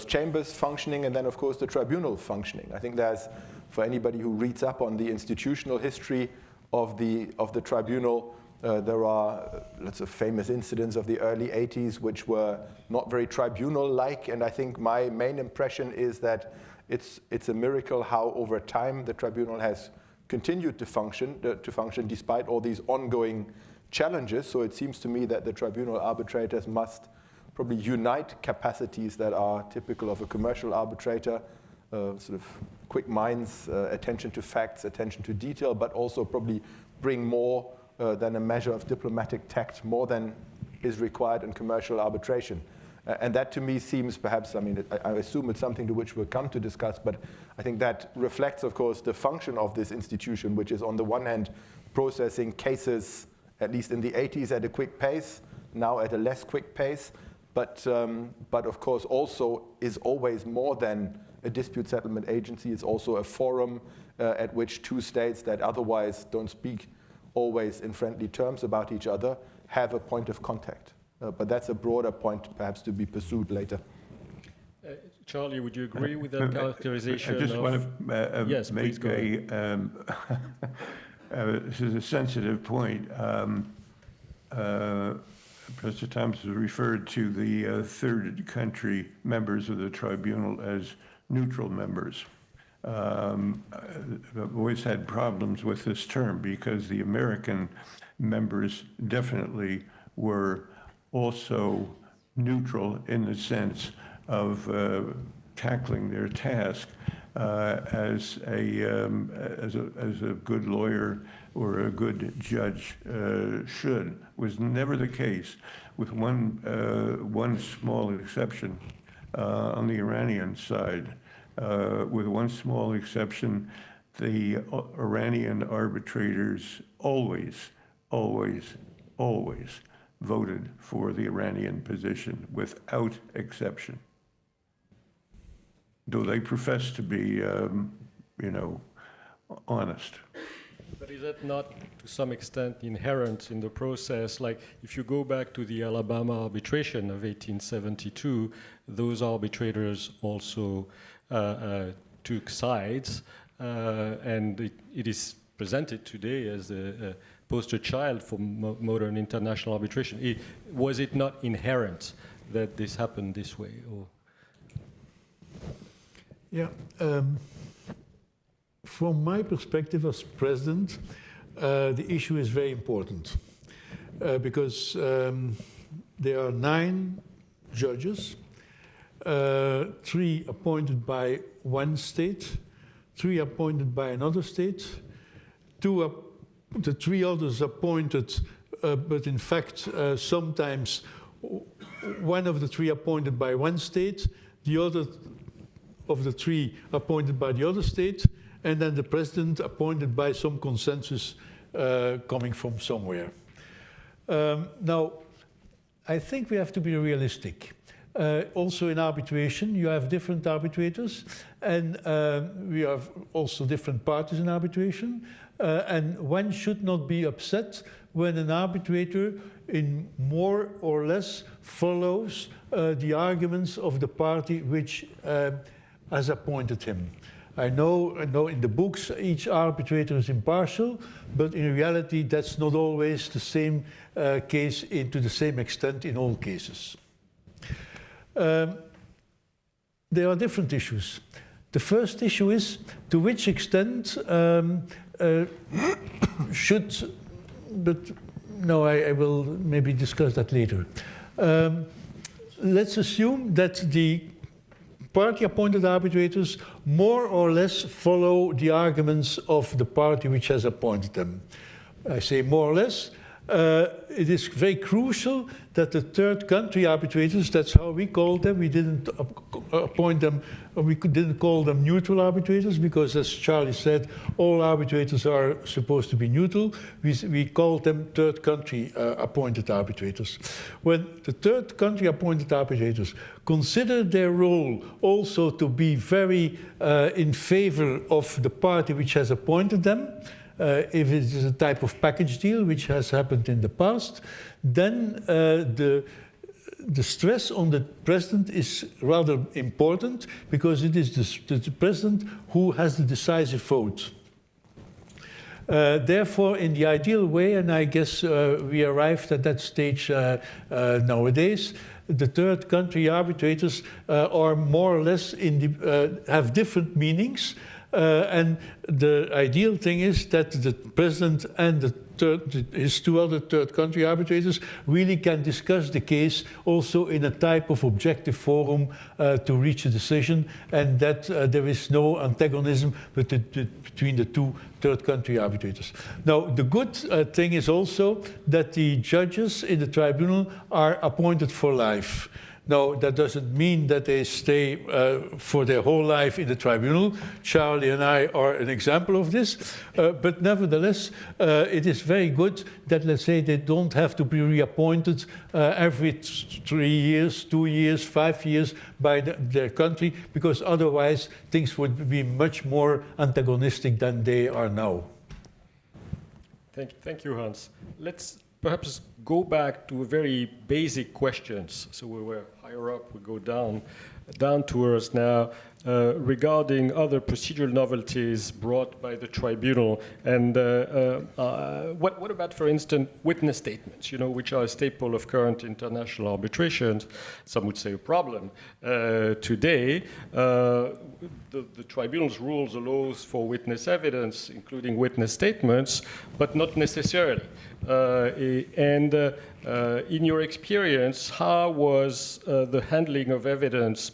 chambers functioning, and then of course the tribunal functioning. I think there's, for anybody who reads up on the institutional history of the tribunal, There are lots of famous incidents of the early 80s which were not very tribunal-like, and I think my main impression is that it's a miracle how over time the tribunal has continued to function despite all these ongoing challenges. So it seems to me that the tribunal arbitrators must probably unite capacities that are typical of a commercial arbitrator, sort of quick minds, attention to facts, attention to detail, but also probably bring more than a measure of diplomatic tact, more than is required in commercial arbitration. And that to me seems perhaps, I mean, I assume it's something to which we'll come to discuss, but I think that reflects, of course, the function of this institution, which is on the one hand processing cases, at least in the 80s, at a quick pace, now at a less quick pace, but of course also is always more than a dispute settlement agency. It's also a forum at which two states that otherwise don't speak always in friendly terms about each other have a point of contact. But that's a broader point perhaps to be pursued later. Charlie, would you agree with that characterization? I just want to yes, make this is a sensitive point. Professor Tams has referred to the third country members of the tribunal as neutral members. I've always had problems with this term because the American members definitely were also neutral in the sense of tackling their task as a good lawyer or a good judge should. Was never the case, with one small exception on the Iranian side. With one small exception, the Iranian arbitrators always voted for the Iranian position without exception. Though they profess to be, honest. But is that not, to some extent, inherent in the process? Like, if you go back to the Alabama arbitration of 1872, those arbitrators also took sides, and it is presented today as a poster child for modern international arbitration. Was it not inherent that this happened this way? Or? Yeah. From my perspective as president, the issue is very important because there are 9 judges, 3 appointed by one state, 3 appointed by another state, the 3 others appointed, but in fact sometimes one of the 3 appointed by one state, the other of the 3 appointed by the other state, and then the president appointed by some consensus coming from somewhere. Now, I think we have to be realistic. Also in arbitration, you have different arbitrators, and we have also different parties in arbitration, and one should not be upset when an arbitrator in more or less follows the arguments of the party which has appointed him. I know in the books each arbitrator is impartial, but in reality that's not always the same case to the same extent in all cases. There are different issues. The first issue is to which extent should, but no, I will maybe discuss that later. Let's assume that the party-appointed arbitrators more or less follow the arguments of the party which has appointed them. I say more or less. It is very crucial that the third country arbitrators, that's how we call them, we didn't appoint them, or we didn't call them neutral arbitrators, because as Charlie said, all arbitrators are supposed to be neutral. We call them third country appointed arbitrators. When the third country appointed arbitrators consider their role also to be very in favor of the party which has appointed them, if it is a type of package deal, which has happened in the past, then the stress on the president is rather important, because it is the president who has the decisive vote. Therefore, in the ideal way, and I guess we arrived at that stage nowadays, the third country arbitrators are more or less have different meanings. And the ideal thing is that the president and his two other third country arbitrators really can discuss the case also in a type of objective forum to reach a decision, and that there is no antagonism between the two third country arbitrators. Now, the good thing is also that the judges in the tribunal are appointed for life. Now, that doesn't mean that they stay for their whole life in the tribunal. Charlie and I are an example of this. But nevertheless, it is very good that, let's say, they don't have to be reappointed every 3 years, 2 years, 5 years by their country, because otherwise things would be much more antagonistic than they are now. Thank you, Hans. Let's perhaps go back to very basic questions. So we were higher up, we go down to us now regarding other procedural novelties brought by the tribunal. And what about, for instance, witness statements, which are a staple of current international arbitrations? Some would say a problem. Today, the tribunal's rules allows for witness evidence, including witness statements, but not necessarily. In your experience, how was the handling of evidence,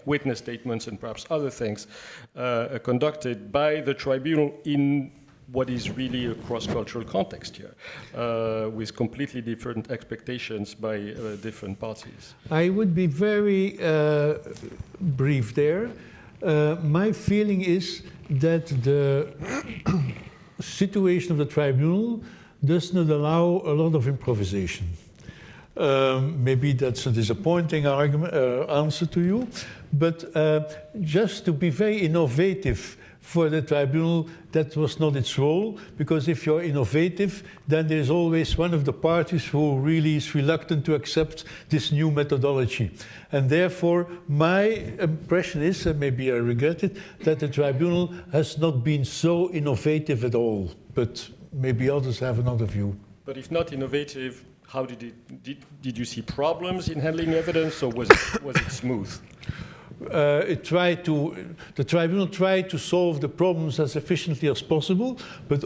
witness statements and perhaps other things, conducted by the tribunal in what is really a cross-cultural context here, with completely different expectations by different parties? I would be very brief there. My feeling is that the situation of the tribunal does not allow a lot of improvisation. Maybe that's a disappointing answer to you, but just to be very innovative for the tribunal, that was not its role, because if you're innovative, then there's always one of the parties who really is reluctant to accept this new methodology. And therefore, my impression is, and maybe I regret it, that the tribunal has not been so innovative at all, but maybe others have another view. But if not innovative, how did you see problems in handling evidence, or was it smooth? The tribunal tried to solve the problems as efficiently as possible, but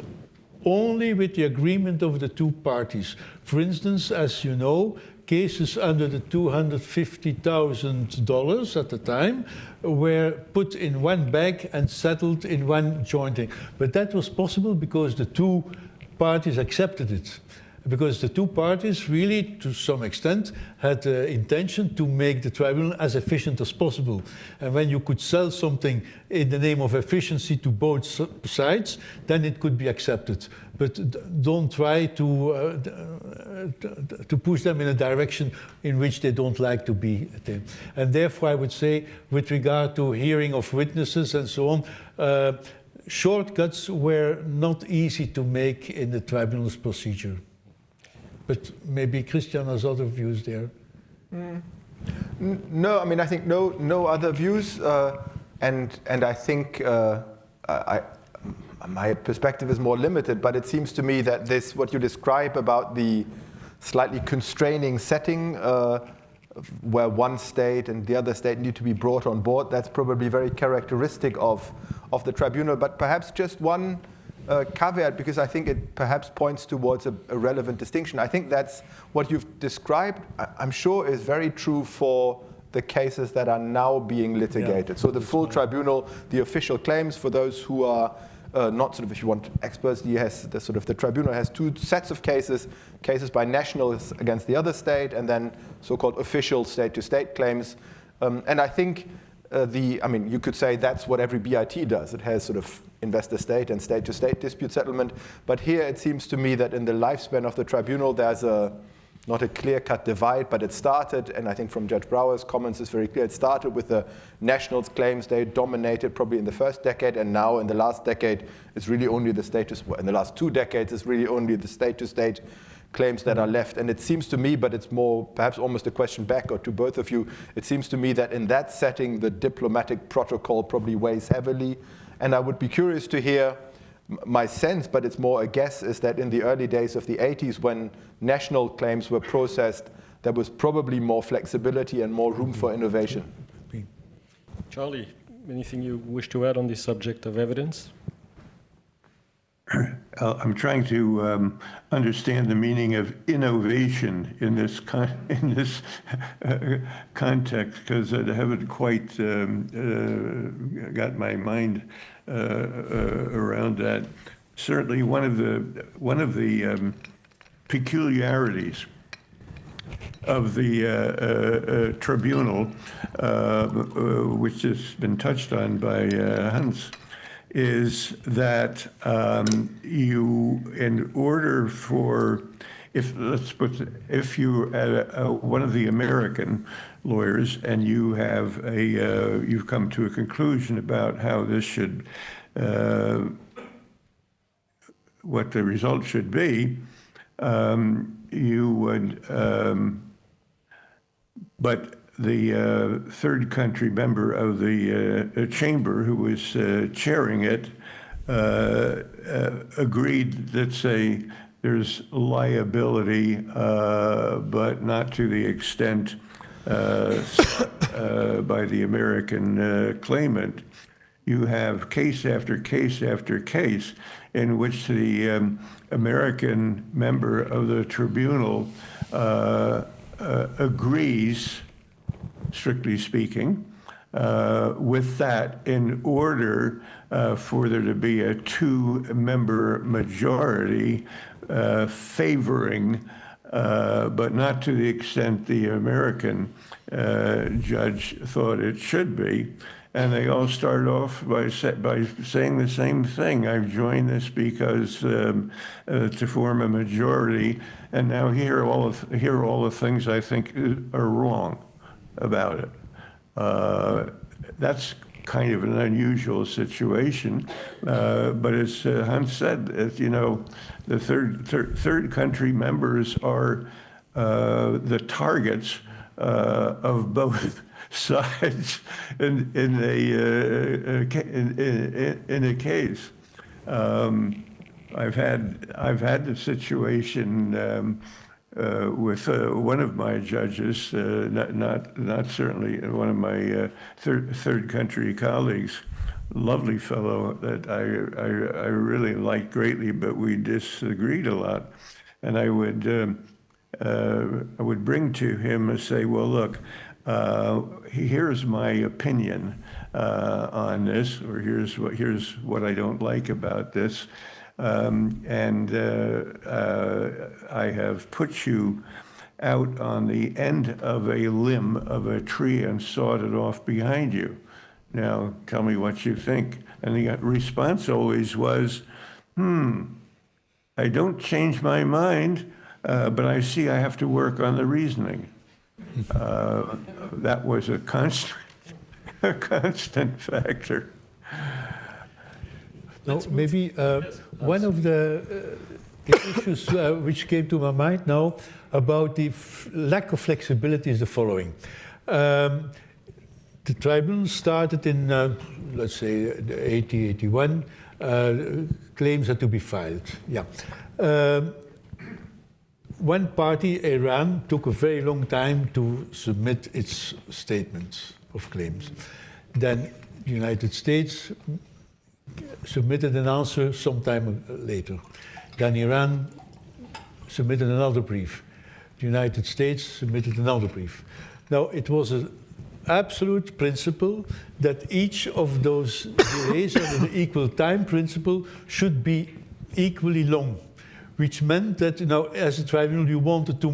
only with the agreement of the two parties. For instance, as you know, cases under the $250,000 at the time were put in one bag and settled in one joint thing. But that was possible because the two parties accepted it. Because the two parties really, to some extent, had the intention to make the tribunal as efficient as possible. And when you could sell something in the name of efficiency to both sides, then it could be accepted. But don't try to push them in a direction in which they don't like to be. And therefore, I would say, with regard to hearing of witnesses and so on, shortcuts were not easy to make in the tribunal's procedure. But maybe Christian has other views there. No, I mean, I think no other views, and I think my perspective is more limited. But it seems to me that this, what you describe about the slightly constraining setting, where one state and the other state need to be brought on board, that's probably very characteristic of the tribunal. But perhaps just one caveat, because I think it perhaps points towards a relevant distinction. I think that's what you've described, I'm sure, is very true for the cases that are now being litigated. Yeah, so the full tribunal, the official claims, for those who are not sort of, if you want experts, the tribunal has two sets of cases by nationals against the other state, and then so-called official state-to-state claims. And I think you could say that's what every BIT does. It has sort of investor-state and state-to-state dispute settlement. But here it seems to me that in the lifespan of the tribunal, there's not a clear-cut divide, but it started, and I think from Judge Brower's comments it's very clear, it started with the nationals' claims. They dominated probably in the first decade, and now in the last decade, it's really only the in the last 2 decades, it's really only the state-to-state claims that are left. And it seems to me, but it's more perhaps almost a question back or to both of you, it seems to me that in that setting, the diplomatic protocol probably weighs heavily. And I would be curious to hear My sense, but it's more a guess, is that in the early days of the 80s, when national claims were processed, there was probably more flexibility and more room for innovation. Charlie, anything you wish to add on this subject of evidence? I'm trying to understand the meaning of innovation in this context, because I haven't quite got my mind around that. Certainly, one of the peculiarities of the tribunal, which has been touched on by Hans, is that you, in order for, if you're one of the American lawyers and you have you've come to a conclusion about how this should, what the result should be, you would, but the third country member of the chamber who was chairing it agreed that, say, there's liability, but not to the extent by the American claimant. You have case after case after case in which the American member of the tribunal agrees, strictly speaking, with that in order for there to be a two-member majority favoring, but not to the extent the American judge thought it should be. And they all start off by saying the same thing. I've joined this because to form a majority, and now here are all the things I think are wrong about it. That's kind of an unusual situation, but as Hans said, the third country members are the targets of both sides in a case. I've had the situation with one of my judges, not certainly one of my third country colleagues, lovely fellow that I really liked greatly, but we disagreed a lot. And I would bring to him and say, well, look, here's my opinion on this, or here's what I don't like about this. And I have put you out on the end of a limb of a tree and sawed it off behind you. Now, tell me what you think. And the response always was, I don't change my mind, but I see I have to work on the reasoning. That was a constant factor. No, maybe one of the issues which came to my mind now about the lack of flexibility is the following. The tribunal started in, let's say, 80, 81. Claims had to be filed. Yeah. One party, Iran, took a very long time to submit its statements of claims. Then the United States submitted an answer sometime later. Then Iran submitted another brief. The United States submitted another brief. Now, it was an absolute principle that each of those delays under the equal time principle should be equally long, which meant that, as a tribunal, you wanted to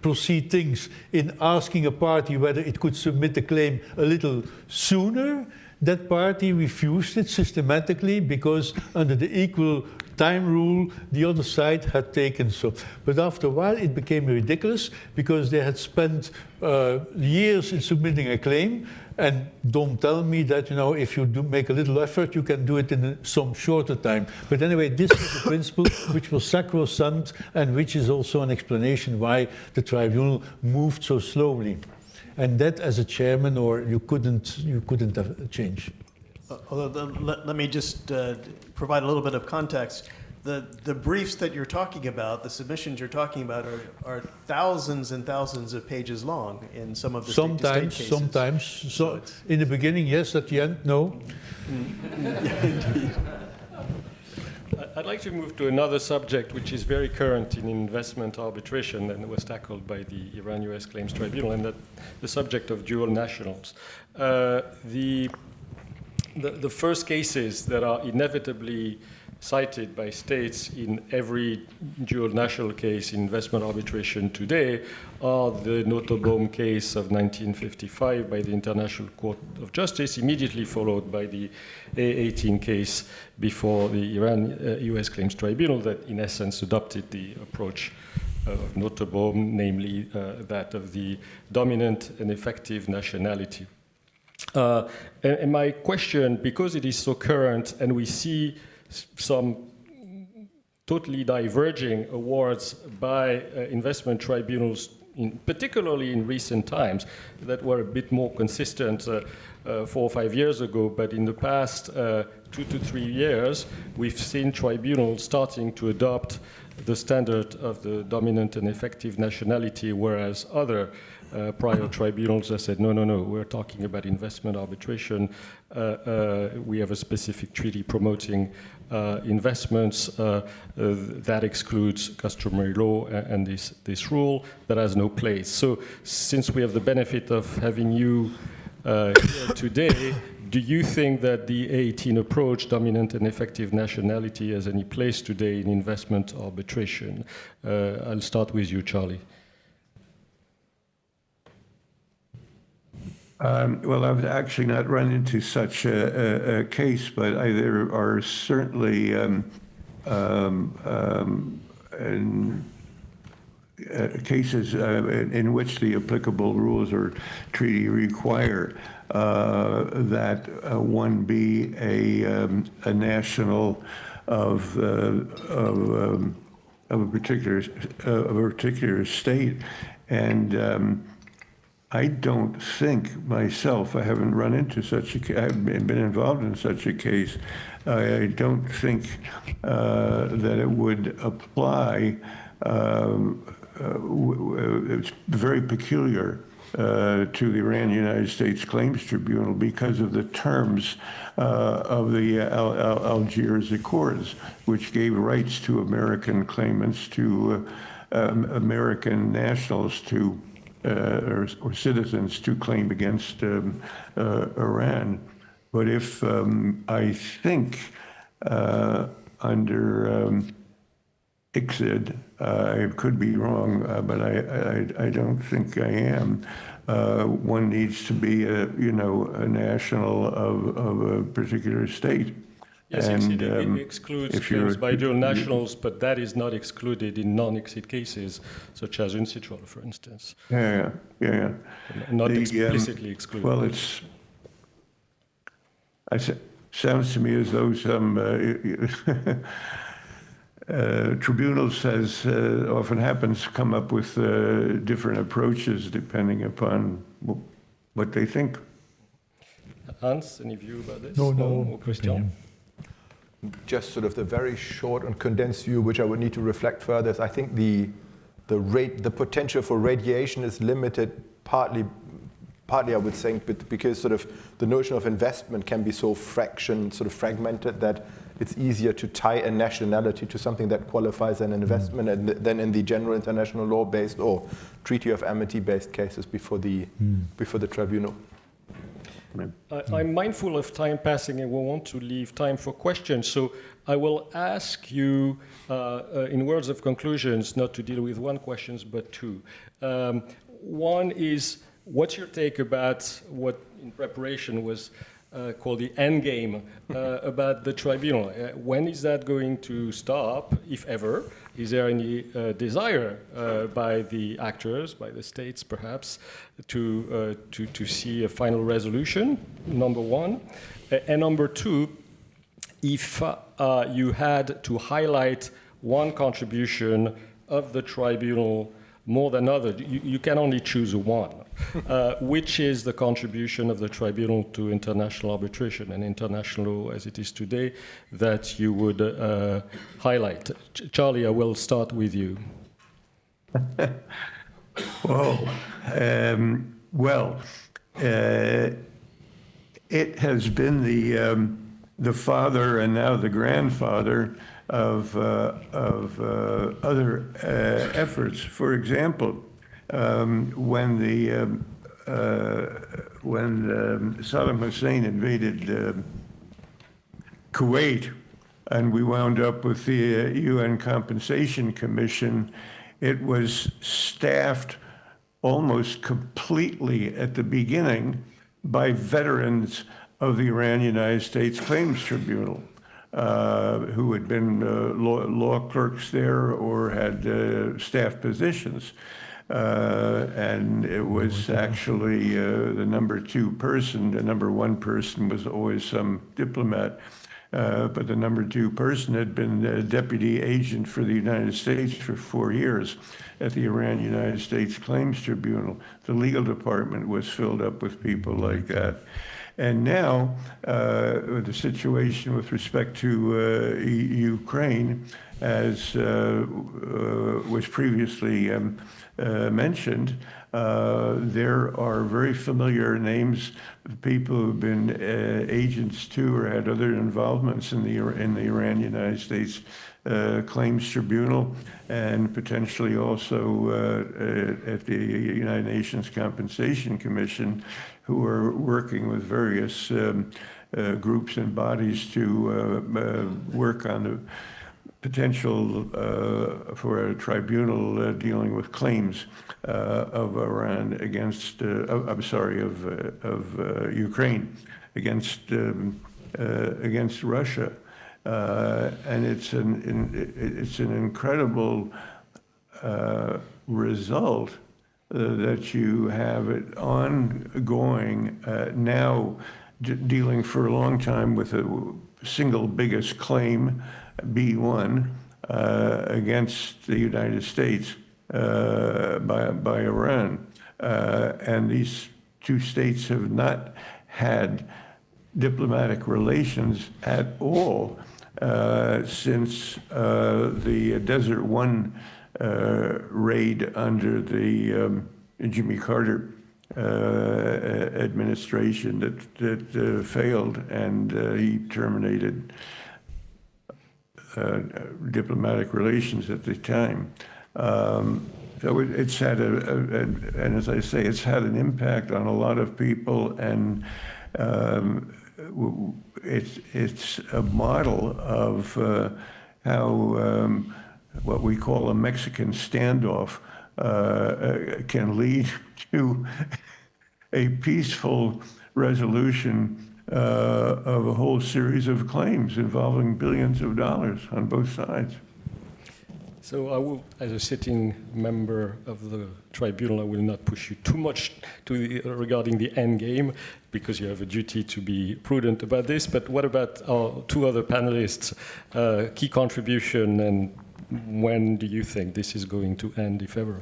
proceed things in asking a party whether it could submit the claim a little sooner. That party refused it systematically because under the equal time rule, the other side had taken so. But after a while, it became ridiculous because they had spent years in submitting a claim. And don't tell me that, if you do make a little effort, you can do it in some shorter time. But anyway, this is the principle which was sacrosanct and which is also an explanation why the tribunal moved so slowly. And that, as a chairman, you couldn't have changed. Let me just provide a little bit of context. The briefs that you're talking about, the submissions you're talking about, are thousands and thousands of pages long in some of the state-to-state cases. Sometimes. So in the beginning, yes. At the end, no. I'd like to move to another subject which is very current in investment arbitration and was tackled by the Iran-US Claims Tribunal, and that the subject of dual nationals. The first cases that are inevitably cited by states in every dual national case in investment arbitration today are the Nottebohm case of 1955 by the International Court of Justice, immediately followed by the A18 case before the Iran-US Claims Tribunal that in essence adopted the approach of Nottebohm, namely that of the dominant and effective nationality. And my question, because it is so current and we see some totally diverging awards by investment tribunals, particularly in recent times, that were a bit more consistent 4 or 5 years ago, but in the past 2 to 3 years, we've seen tribunals starting to adopt the standard of the dominant and effective nationality, whereas other prior tribunals have said, no, we're talking about investment arbitration. We have a specific treaty promoting investments that excludes customary law and this rule that has no place. So since we have the benefit of having you here today, do you think that the A18 approach, dominant and effective nationality, has any place today in investment arbitration? I'll start with you, Charlie. Well, I've actually not run into such a case, but there are certainly cases in which the applicable rules or treaty require that one be a national of a particular state, and I don't think myself, I haven't run into such a case, I haven't been involved in such a case. I don't think that it would apply. It's very peculiar to the Iran-United States Claims Tribunal because of the terms of the Algiers Accords, which gave rights to American claimants, to American nationals to or citizens to claim against Iran. But if I think under ICSID, I could be wrong, but I don't think I am. One needs to be a national of a particular state. Yes, and it excludes claims by dual nationals, but that is not excluded in non-ICSID cases, such as UNCITRAL, for instance. Yeah. Not explicitly excluded. Well, it sounds to me as though some tribunals, as often happens, come up with different approaches depending upon what they think. Hans, any view about this? No. Christian? Just sort of the very short and condensed view, which I would need to reflect further, is I think the potential for radiation is limited partly I would think, because sort of the notion of investment can be so fragmented that it's easier to tie a nationality to something that qualifies an investment than in the general international law-based or Treaty of Amity-based cases before the tribunal. I'm mindful of time passing and we want to leave time for questions. So I will ask you, in words of conclusions, not to deal with one question, but two. One is, what's your take about what in preparation was called the end game about the tribunal? When is that going to stop, if ever? Is there any desire by the actors, by the states perhaps, to see a final resolution, number one? And number two, if you had to highlight one contribution of the tribunal more than others, you can only choose one. which is the contribution of the tribunal to international arbitration and international law as it is today that you would highlight? Charlie, I will start with you. It has been the father and now the grandfather of other efforts. For example, when Saddam Hussein invaded Kuwait, and we wound up with the UN Compensation Commission, it was staffed almost completely at the beginning by veterans of the Iran-United States Claims Tribunal, who had been law clerks there or had staff positions. And it was actually the number 2 person. The number 1 person was always some diplomat. But the number 2 person had been a deputy agent for the United States for 4 years at the Iran-United States Claims Tribunal. The legal department was filled up with people like that. And now, the situation with respect to Ukraine, as was previously mentioned, there are very familiar names of people who've been agents to or had other involvements in the Iran-United States Claims Tribunal, and potentially also at the United Nations Compensation Commission, who are working with various groups and bodies to work on the potential for a tribunal dealing with claims of Iran against, of Ukraine against Russia, and it's an incredible result that you have it ongoing now, dealing for a long time with the single biggest claim, B1, against the United States by Iran. And these 2 states have not had diplomatic relations at all since the Desert One raid under the Jimmy Carter administration that failed, and he terminated diplomatic relations at the time. So it's had and as I say, it's had an impact on a lot of people, and it's a model of how what we call a Mexican standoff can lead to a peaceful resolution of a whole series of claims involving billions of dollars on both sides. So I will, as a sitting member of the tribunal, I will not push you too much regarding the end game, because you have a duty to be prudent about this. But what about our 2 other panelists? Key contribution, and when do you think this is going to end, if ever?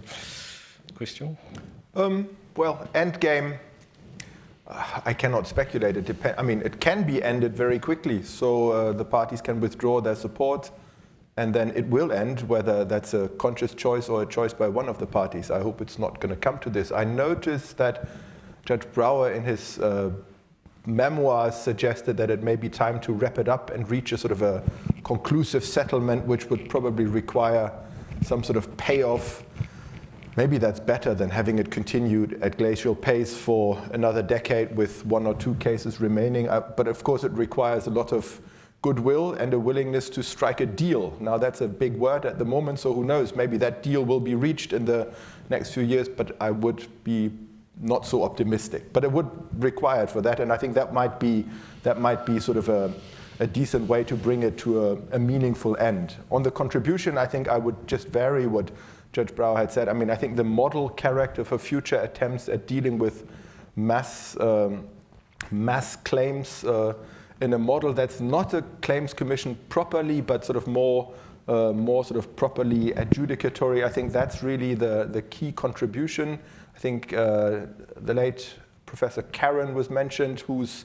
Christian? Well, end game, I cannot speculate. It depends. I mean, it can be ended very quickly, so the parties can withdraw their support, and then it will end, whether that's a conscious choice or a choice by one of the parties. I hope it's not going to come to this. I noticed that Judge Brouwer in his memoirs suggested that it may be time to wrap it up and reach a sort of a conclusive settlement, which would probably require some sort of payoff. Maybe that's better than having it continued at glacial pace for another decade with 1 or 2 cases remaining. But of course, it requires a lot of goodwill and a willingness to strike a deal. Now, that's a big word at the moment, so who knows? Maybe that deal will be reached in the next few years, but I would be not so optimistic. But it would require it for that, and I think that might be sort of a decent way to bring it to a meaningful end. On the contribution, I think I would just vary what Judge Brouwer had said. I mean, I think the model character for future attempts at dealing with mass claims in a model that's not a claims commission properly, but sort of more more sort of properly adjudicatory. I think that's really the key contribution. I think the late Professor Karen was mentioned, who's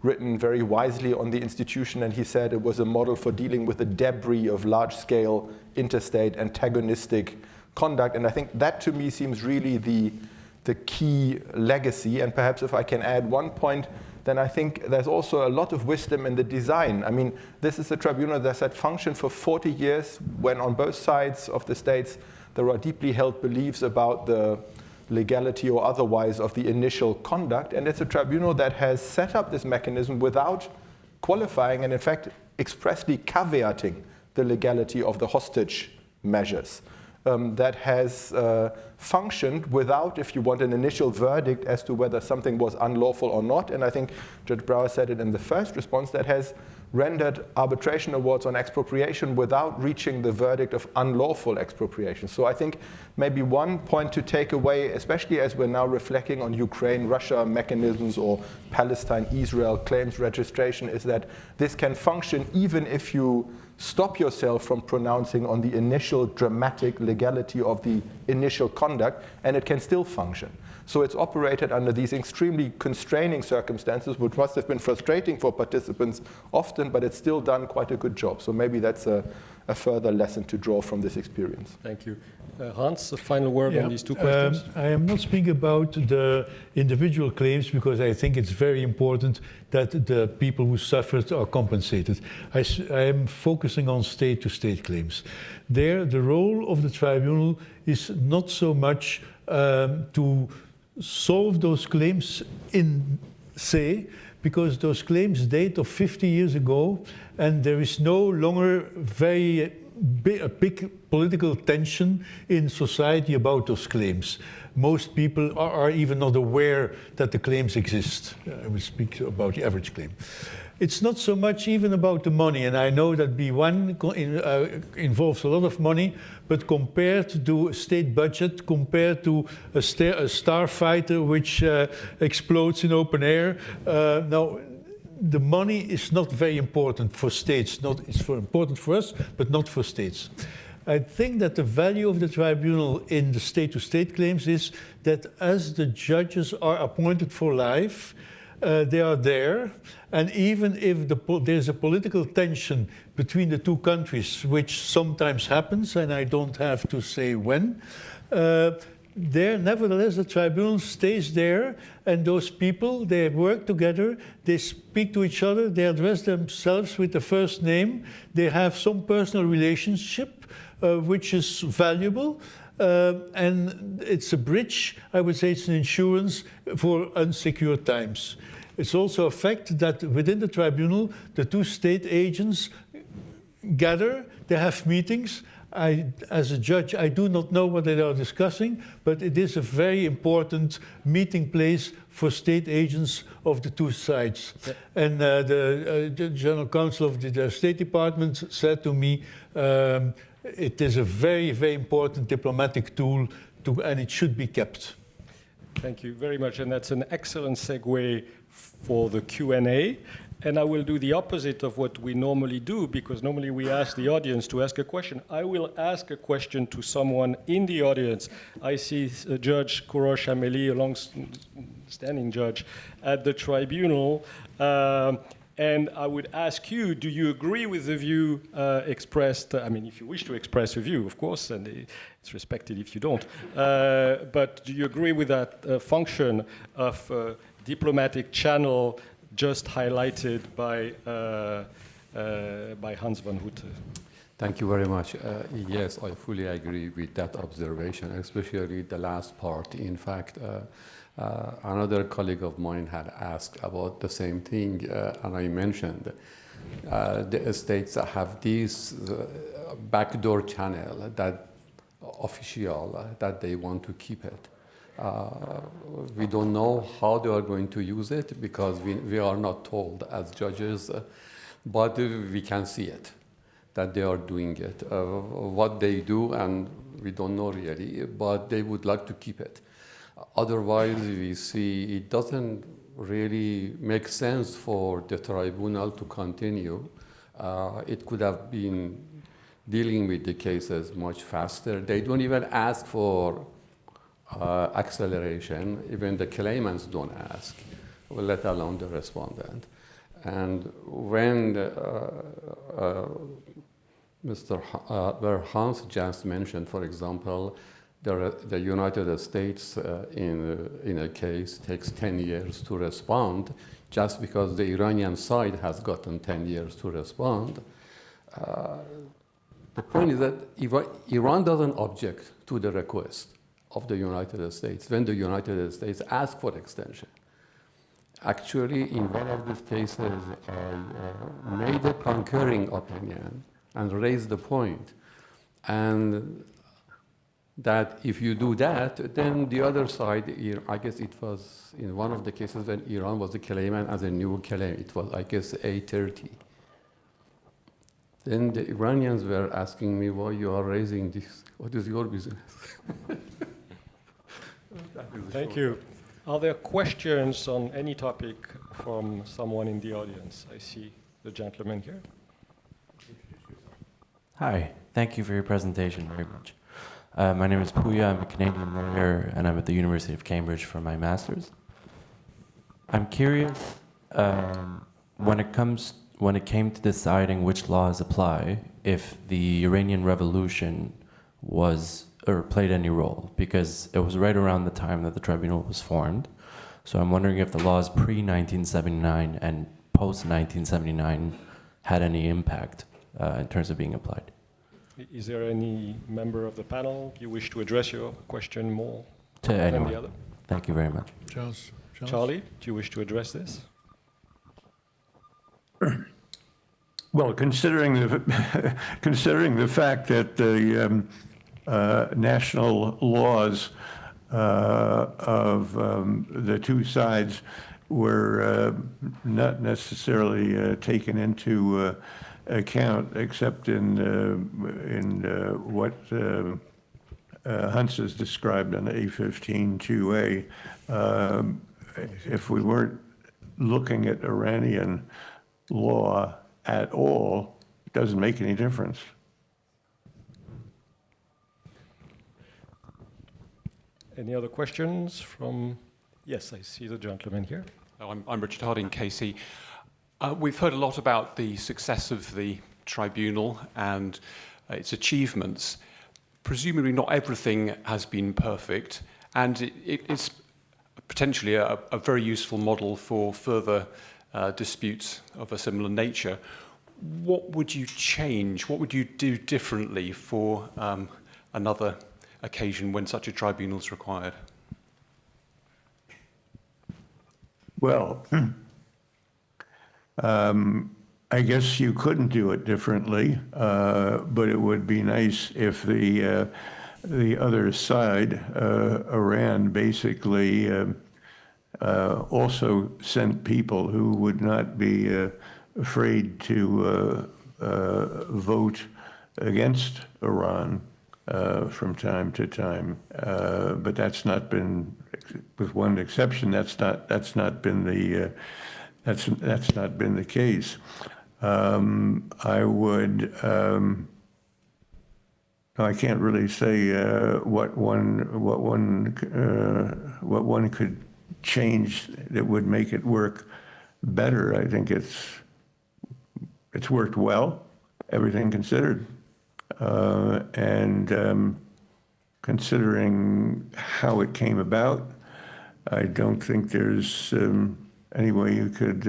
written very wisely on the institution, and he said it was a model for dealing with the debris of large-scale interstate antagonistic conduct. And I think that to me seems really the key legacy. And perhaps if I can add one point, then I think there's also a lot of wisdom in the design. I mean, this is a tribunal that's had functioned for 40 years, when on both sides of the states there are deeply held beliefs about the legality or otherwise of the initial conduct. And it's a tribunal that has set up this mechanism without qualifying and in fact expressly caveating the legality of the hostage measures. That has functioned without, if you want, an initial verdict as to whether something was unlawful or not. And I think Judge Brower said it in the first response, that has rendered arbitration awards on expropriation without reaching the verdict of unlawful expropriation. So I think maybe one point to take away, especially as we're now reflecting on Ukraine-Russia mechanisms or Palestine-Israel claims registration, is that this can function even if you stop yourself from pronouncing on the initial dramatic legality of the initial conduct, and it can still function. So it's operated under these extremely constraining circumstances, which must have been frustrating for participants often, but it's still done quite a good job. So maybe that's a further lesson to draw from this experience. Thank you. Hans, a final word on these two questions? I am not speaking about the individual claims, because I think it's very important that the people who suffered are compensated. I am focusing on state-to-state claims. There, the role of the tribunal is not so much to solve those claims in se, because those claims date of 50 years ago, and there is no longer a big political tension in society about those claims. Most people are even not aware that the claims exist. I will speak about the average claim. It's not so much even about the money, and I know that B1 involves a lot of money, but compared to a state budget, compared to a starfighter which explodes in open air, now the money is not very important for states. It's important for us, but not for states. I think that the value of the tribunal in the state-to-state claims is that as the judges are appointed for life, they are there, and even if there's a political tension between the two countries, which sometimes happens, and I don't have to say when, nevertheless, the tribunal stays there, and those people, they work together, they speak to each other, they address themselves with the first name, they have some personal relationship, which is valuable. And it's a bridge, I would say it's an insurance for unsecure times. It's also a fact that within the tribunal, the two state agents gather, they have meetings. As a judge, I do not know what they are discussing, but it is a very important meeting place for state agents of the two sides. Yeah. And the General Counsel of the State Department said to me, it is a very, very important diplomatic tool, and it should be kept. Thank you very much, and that's an excellent segue for the Q&A. And I will do the opposite of what we normally do, because normally we ask the audience to ask a question. I will ask a question to someone in the audience. I see Judge Kourosh Ameli, a long-standing judge at the tribunal. And I would ask you, do you agree with the view expressed? I mean, if you wish to express a view, of course, and it's respected if you don't. But do you agree with that function of diplomatic channel just highlighted by Hans van Houtte? Thank you very much. Yes, I fully agree with that observation, especially the last part. In fact, another colleague of mine had asked about the same thing, and I mentioned the states have this backdoor channel that official that they want to keep it. We don't know how they are going to use it because we are not told as judges, but we can see it, that they are doing it. What they do, and we don't know really, but they would like to keep it. Otherwise, we see it doesn't really make sense for the tribunal to continue. It could have been dealing with the cases much faster. They don't even ask for acceleration. Even the claimants don't ask, let alone the respondent. And when where Hans just mentioned, for example, the United States in a case takes 10 years to respond, just because the Iranian side has gotten 10 years to respond. The point is that Iran doesn't object to the request of the United States when the United States asks for extension. Actually, in one of these cases, I made a concurring opinion and raised the point, and that if you do that, then the other side, I guess it was in one of the cases when Iran was the claimant as a new claim, it was, I guess, A30. Then the Iranians were asking me, why you are raising this? What is your business? Thank you. Are there questions on any topic from someone in the audience? I see the gentleman here. Hi, thank you for your presentation very much. My name is Puya, I'm a Canadian lawyer, and I'm at the University of Cambridge for my master's. I'm curious, when it came to deciding which laws apply, if the Iranian Revolution was or played any role, because it was right around the time that the tribunal was formed. So I'm wondering if the laws pre-1979 and post-1979 had any impact in terms of being applied. Is there any member of the panel you wish to address your question more To than anyone. the other? Thank you very much. Charles? Charlie, do you wish to address this? Well, considering the fact that the national laws of the two sides were not necessarily taken into account, except in what Hans has described on A15-2A. If we weren't looking at Iranian law at all, it doesn't make any difference. Any other questions from, yes, I see the gentleman here. I'm Richard Harding, KC. We've heard a lot about the success of the tribunal and its achievements. Presumably not everything has been perfect, and it's potentially a very useful model for further disputes of a similar nature. What would you change? What would you do differently for another occasion when such a tribunal is required? Well, I guess you couldn't do it differently, but it would be nice if the other side, Iran, basically also sent people who would not be afraid to vote against Iran from time to time. But that's not been, with one exception, that's not been the case. I would. I can't really say what one could change that would make it work better. I think it's worked well, everything considered, and considering how it came about, I don't think there's any way you could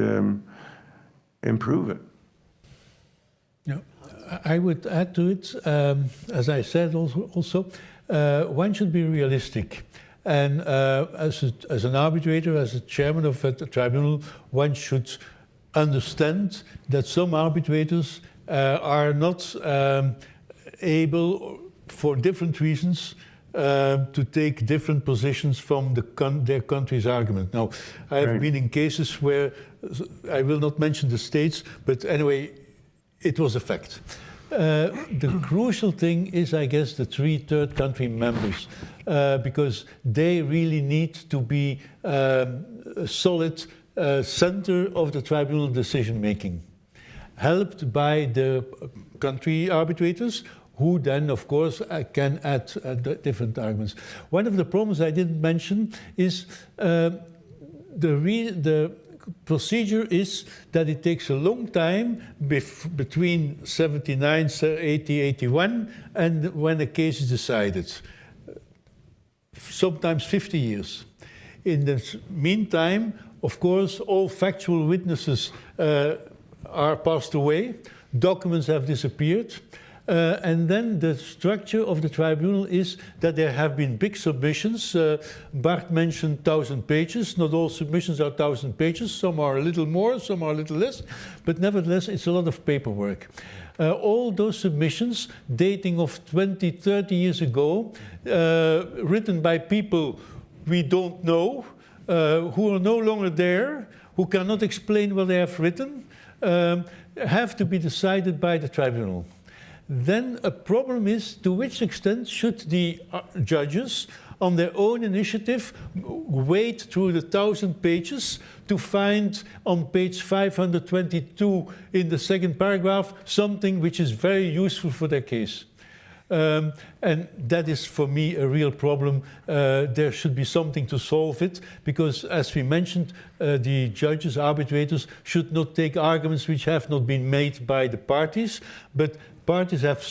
improve it. Yeah, I would add to it, as I said also, one should be realistic. And as an arbitrator, as a chairman of the tribunal, one should understand that some arbitrators are not able, for different reasons, to take different positions from their country's argument. Now, I have been in cases where, I will not mention the states, but anyway, it was a fact. The crucial thing is, I guess, the 3 third country members, because they really need to be a solid center of the tribunal decision making. helped by the country arbitrators, who then, of course, can add different arguments. One of the problems I didn't mention is the procedure is that it takes a long time between 79, 80, 81, and when a case is decided. Sometimes 50 years. In the meantime, of course, all factual witnesses are passed away, documents have disappeared, and then the structure of the tribunal is that there have been big submissions. Bart mentioned 1,000 pages. Not all submissions are 1,000 pages. Some are a little more, some are a little less, but nevertheless, it's a lot of paperwork. All those submissions dating of 20, 30 years ago, written by people we don't know, who are no longer there, who cannot explain what they have written, have to be decided by the tribunal. Then a problem is, to which extent should the judges, on their own initiative, wade through the 1,000 pages to find on page 522 in the second paragraph something which is very useful for their case. And that is, for me, a real problem. There should be something to solve it, because, as we mentioned, the judges, arbitrators, should not take arguments which have not been made by the parties, but parties have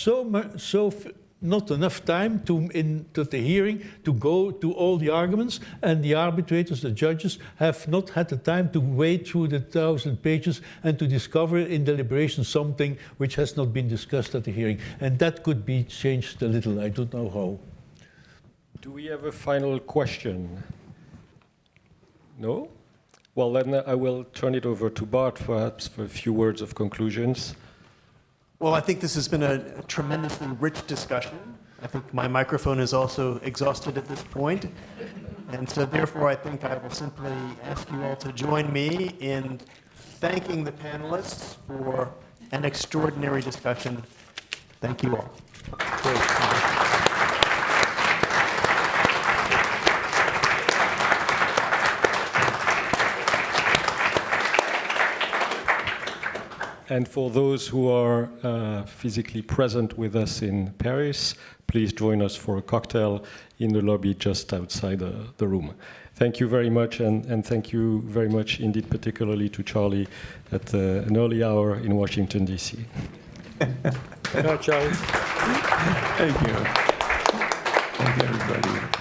not enough time into the hearing to go to all the arguments, and the arbitrators, the judges, have not had the time to wade through the 1,000 pages and to discover in deliberation something which has not been discussed at the hearing. And that could be changed a little. I don't know how. Do we have a final question? No? Well, then I will turn it over to Bart, perhaps, for a few words of conclusions. Well, I think this has been a tremendously rich discussion. I think my microphone is also exhausted at this point. And so therefore, I think I will simply ask you all to join me in thanking the panelists for an extraordinary discussion. Thank you all. Great. And for those who are physically present with us in Paris, please join us for a cocktail in the lobby just outside the room. Thank you very much, and thank you very much indeed, particularly to Charlie at an early hour in Washington, D.C. Good night, Charlie. Thank you. Thank you, everybody.